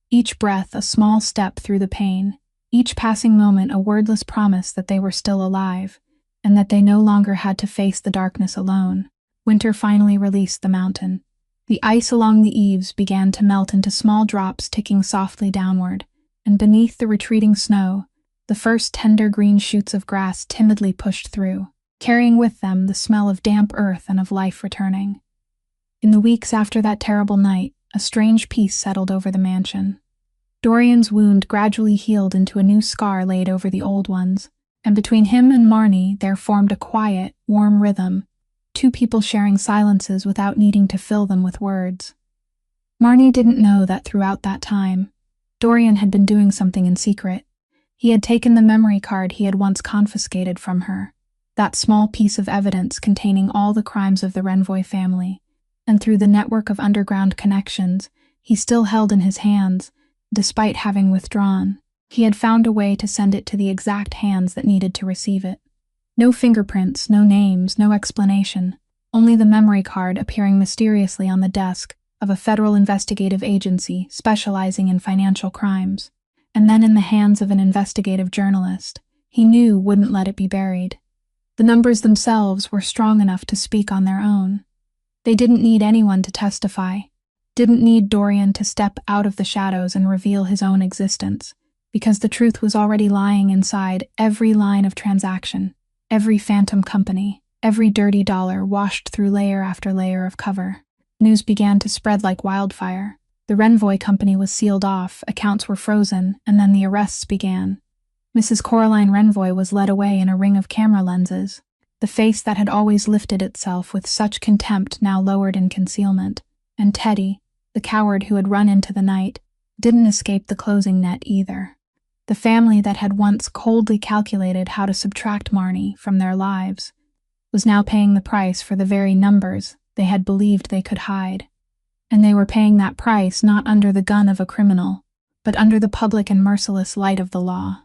each breath a small step through the pain, each passing moment a wordless promise that they were still alive, and that they no longer had to face the darkness alone. Winter finally released the mountain. The ice along the eaves began to melt into small drops ticking softly downward, and beneath the retreating snow, the first tender green shoots of grass timidly pushed through, carrying with them the smell of damp earth and of life returning. In the weeks after that terrible night, a strange peace settled over the mansion. Dorian's wound gradually healed into a new scar laid over the old ones, and between him and Marnie there formed a quiet, warm rhythm, two people sharing silences without needing to fill them with words. Marnie didn't know that throughout that time, Dorian had been doing something in secret. He had taken the memory card he had once confiscated from her, that small piece of evidence containing all the crimes of the Renvoy family, and through the network of underground connections he still held in his hands, despite having withdrawn, he had found a way to send it to the exact hands that needed to receive it. No fingerprints, no names, no explanation, only the memory card appearing mysteriously on the desk of a federal investigative agency specializing in financial crimes, and then in the hands of an investigative journalist he knew wouldn't let it be buried. The numbers themselves were strong enough to speak on their own. They didn't need anyone to testify, didn't need Dorian to step out of the shadows and reveal his own existence, because the truth was already lying inside every line of transaction, every phantom company, every dirty dollar washed through layer after layer of cover. News began to spread like wildfire. The Renvoy company was sealed off, accounts were frozen, and then the arrests began. Mrs. Coraline Renvoy was led away in a ring of camera lenses, the face that had always lifted itself with such contempt now lowered in concealment, and Teddy, the coward who had run into the night, didn't escape the closing net either. The family that had once coldly calculated how to subtract Marnie from their lives was now paying the price for the very numbers they had believed they could hide. And they were paying that price not under the gun of a criminal, but under the public and merciless light of the law.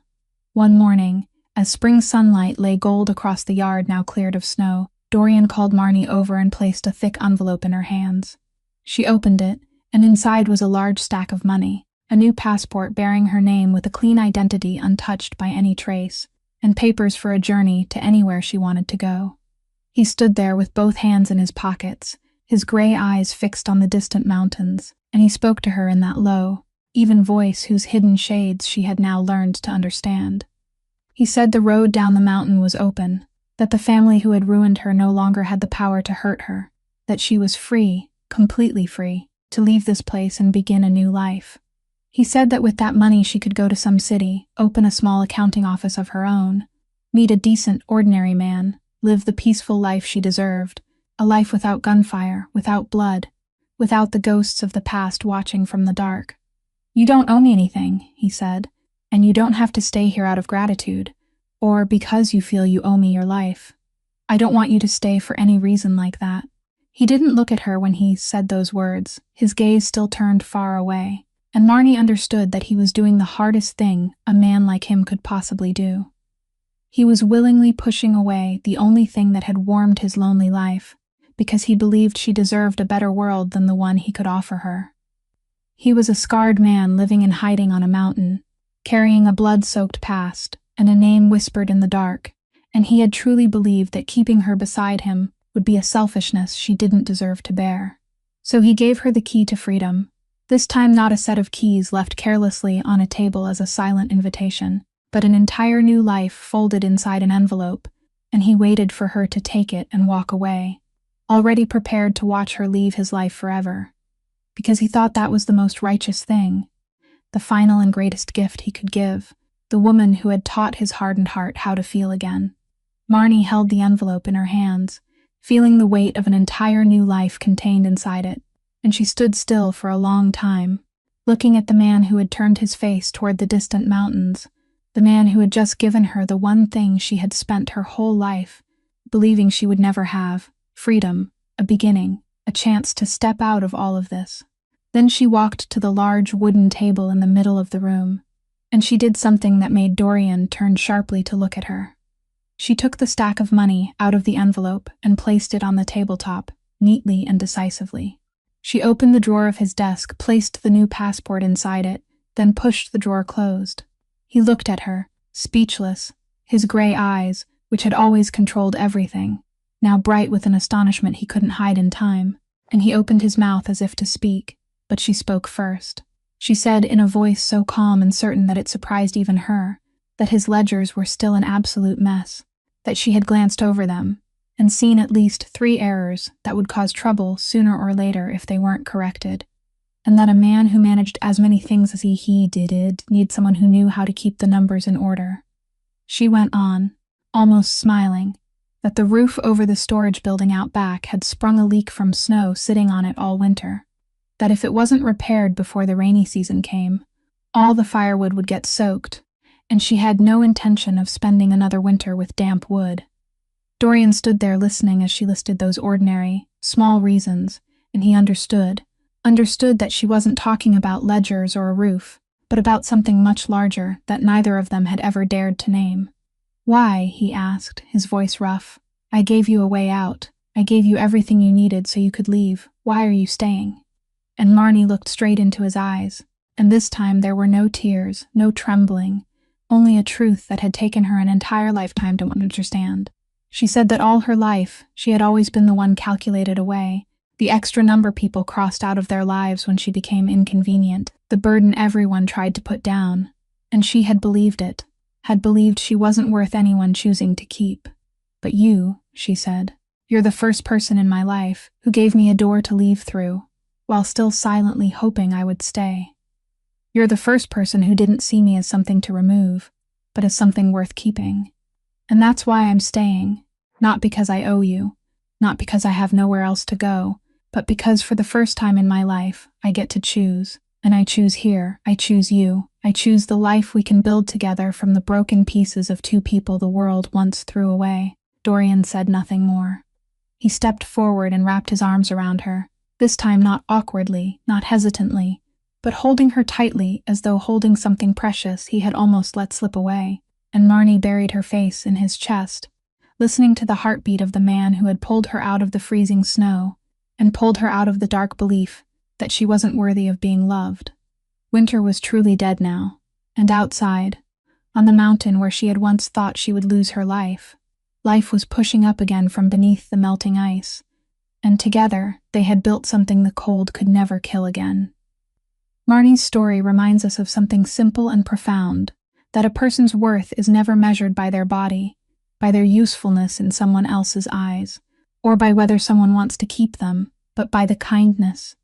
One morning, as spring sunlight lay gold across the yard now cleared of snow, Dorian called Marnie over and placed a thick envelope in her hands. She opened it, and inside was a large stack of money, a new passport bearing her name with a clean identity untouched by any trace, and papers for a journey to anywhere she wanted to go. He stood there with both hands in his pockets, his gray eyes fixed on the distant mountains, and he spoke to her in that low, even voice whose hidden shades she had now learned to understand. He said the road down the mountain was open, that the family who had ruined her no longer had the power to hurt her, that she was free, completely free, to leave this place and begin a new life. He said that with that money she could go to some city, open a small accounting office of her own, meet a decent, ordinary man, live the peaceful life she deserved, a life without gunfire, without blood, without the ghosts of the past watching from the dark. "You don't owe me anything," he said, "and you don't have to stay here out of gratitude, or because you feel you owe me your life. I don't want you to stay for any reason like that." He didn't look at her when he said those words, his gaze still turned far away, and Marnie understood that he was doing the hardest thing a man like him could possibly do. He was willingly pushing away the only thing that had warmed his lonely life, because he believed she deserved a better world than the one he could offer her. He was a scarred man living in hiding on a mountain, carrying a blood-soaked past and a name whispered in the dark, and he had truly believed that keeping her beside him would be a selfishness she didn't deserve to bear. So he gave her the key to freedom, this time not a set of keys left carelessly on a table as a silent invitation, but an entire new life folded inside an envelope, and he waited for her to take it and walk away, already prepared to watch her leave his life forever, because he thought that was the most righteous thing, the final and greatest gift he could give, the woman who had taught his hardened heart how to feel again. Marnie held the envelope in her hands, feeling the weight of an entire new life contained inside it, and she stood still for a long time, looking at the man who had turned his face toward the distant mountains, the man who had just given her the one thing she had spent her whole life believing she would never have: freedom, a beginning, a chance to step out of all of this. Then she walked to the large wooden table in the middle of the room, and she did something that made Dorian turn sharply to look at her. She took the stack of money out of the envelope and placed it on the tabletop, neatly and decisively. She opened the drawer of his desk, placed the new passport inside it, then pushed the drawer closed. He looked at her, speechless, his gray eyes, which had always controlled everything, now bright with an astonishment he couldn't hide in time, and he opened his mouth as if to speak, but she spoke first. She said in a voice so calm and certain that it surprised even her, that his ledgers were still an absolute mess, that she had glanced over them, and seen at least 3 errors that would cause trouble sooner or later if they weren't corrected, and that a man who managed as many things as he did need someone who knew how to keep the numbers in order. She went on, almost smiling, that the roof over the storage building out back had sprung a leak from snow sitting on it all winter, that if it wasn't repaired before the rainy season came, all the firewood would get soaked, and she had no intention of spending another winter with damp wood. Dorian stood there listening as she listed those ordinary, small reasons, and he understood that she wasn't talking about ledgers or a roof, but about something much larger that neither of them had ever dared to name. "Why?" he asked, his voice rough. "I gave you a way out. I gave you everything you needed so you could leave. Why are you staying?" And Marnie looked straight into his eyes, and this time there were no tears, no trembling, only a truth that had taken her an entire lifetime to understand. She said that all her life she had always been the one calculated away, the extra number people crossed out of their lives when she became inconvenient, the burden everyone tried to put down, and she had believed it, had believed she wasn't worth anyone choosing to keep. "But you," she said, "you're the first person in my life who gave me a door to leave through, while still silently hoping I would stay. You're the first person who didn't see me as something to remove, but as something worth keeping. And that's why I'm staying, not because I owe you, not because I have nowhere else to go, but because for the first time in my life, I get to choose. And I choose here, I choose you, I choose the life we can build together from the broken pieces of 2 people the world once threw away." Dorian said nothing more. He stepped forward and wrapped his arms around her, this time not awkwardly, not hesitantly, but holding her tightly as though holding something precious he had almost let slip away, and Marnie buried her face in his chest, listening to the heartbeat of the man who had pulled her out of the freezing snow, and pulled her out of the dark belief that she wasn't worthy of being loved. Winter was truly dead now, and outside, on the mountain where she had once thought she would lose her life, life was pushing up again from beneath the melting ice, and together they had built something the cold could never kill again. Marnie's story reminds us of something simple and profound, that a person's worth is never measured by their body, by their usefulness in someone else's eyes, or by whether someone wants to keep them, but by the kindness,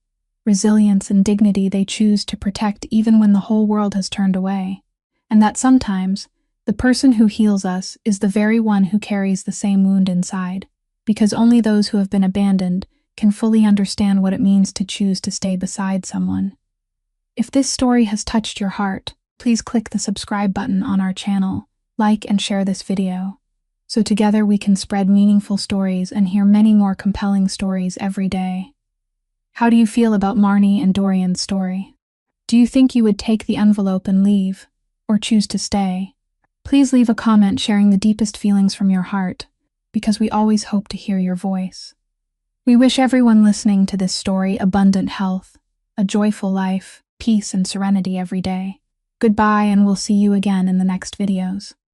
resilience, and dignity they choose to protect even when the whole world has turned away, and that sometimes the person who heals us is the very one who carries the same wound inside, because only those who have been abandoned can fully understand what it means to choose to stay beside someone. If this story has touched your heart, please click the subscribe button on our channel, like and share this video, so together we can spread meaningful stories and hear many more compelling stories every day. How do you feel about Marnie and Dorian's story? Do you think you would take the envelope and leave, or choose to stay? Please leave a comment sharing the deepest feelings from your heart, because we always hope to hear your voice. We wish everyone listening to this story abundant health, a joyful life, peace and serenity every day. Goodbye, and we'll see you again in the next videos.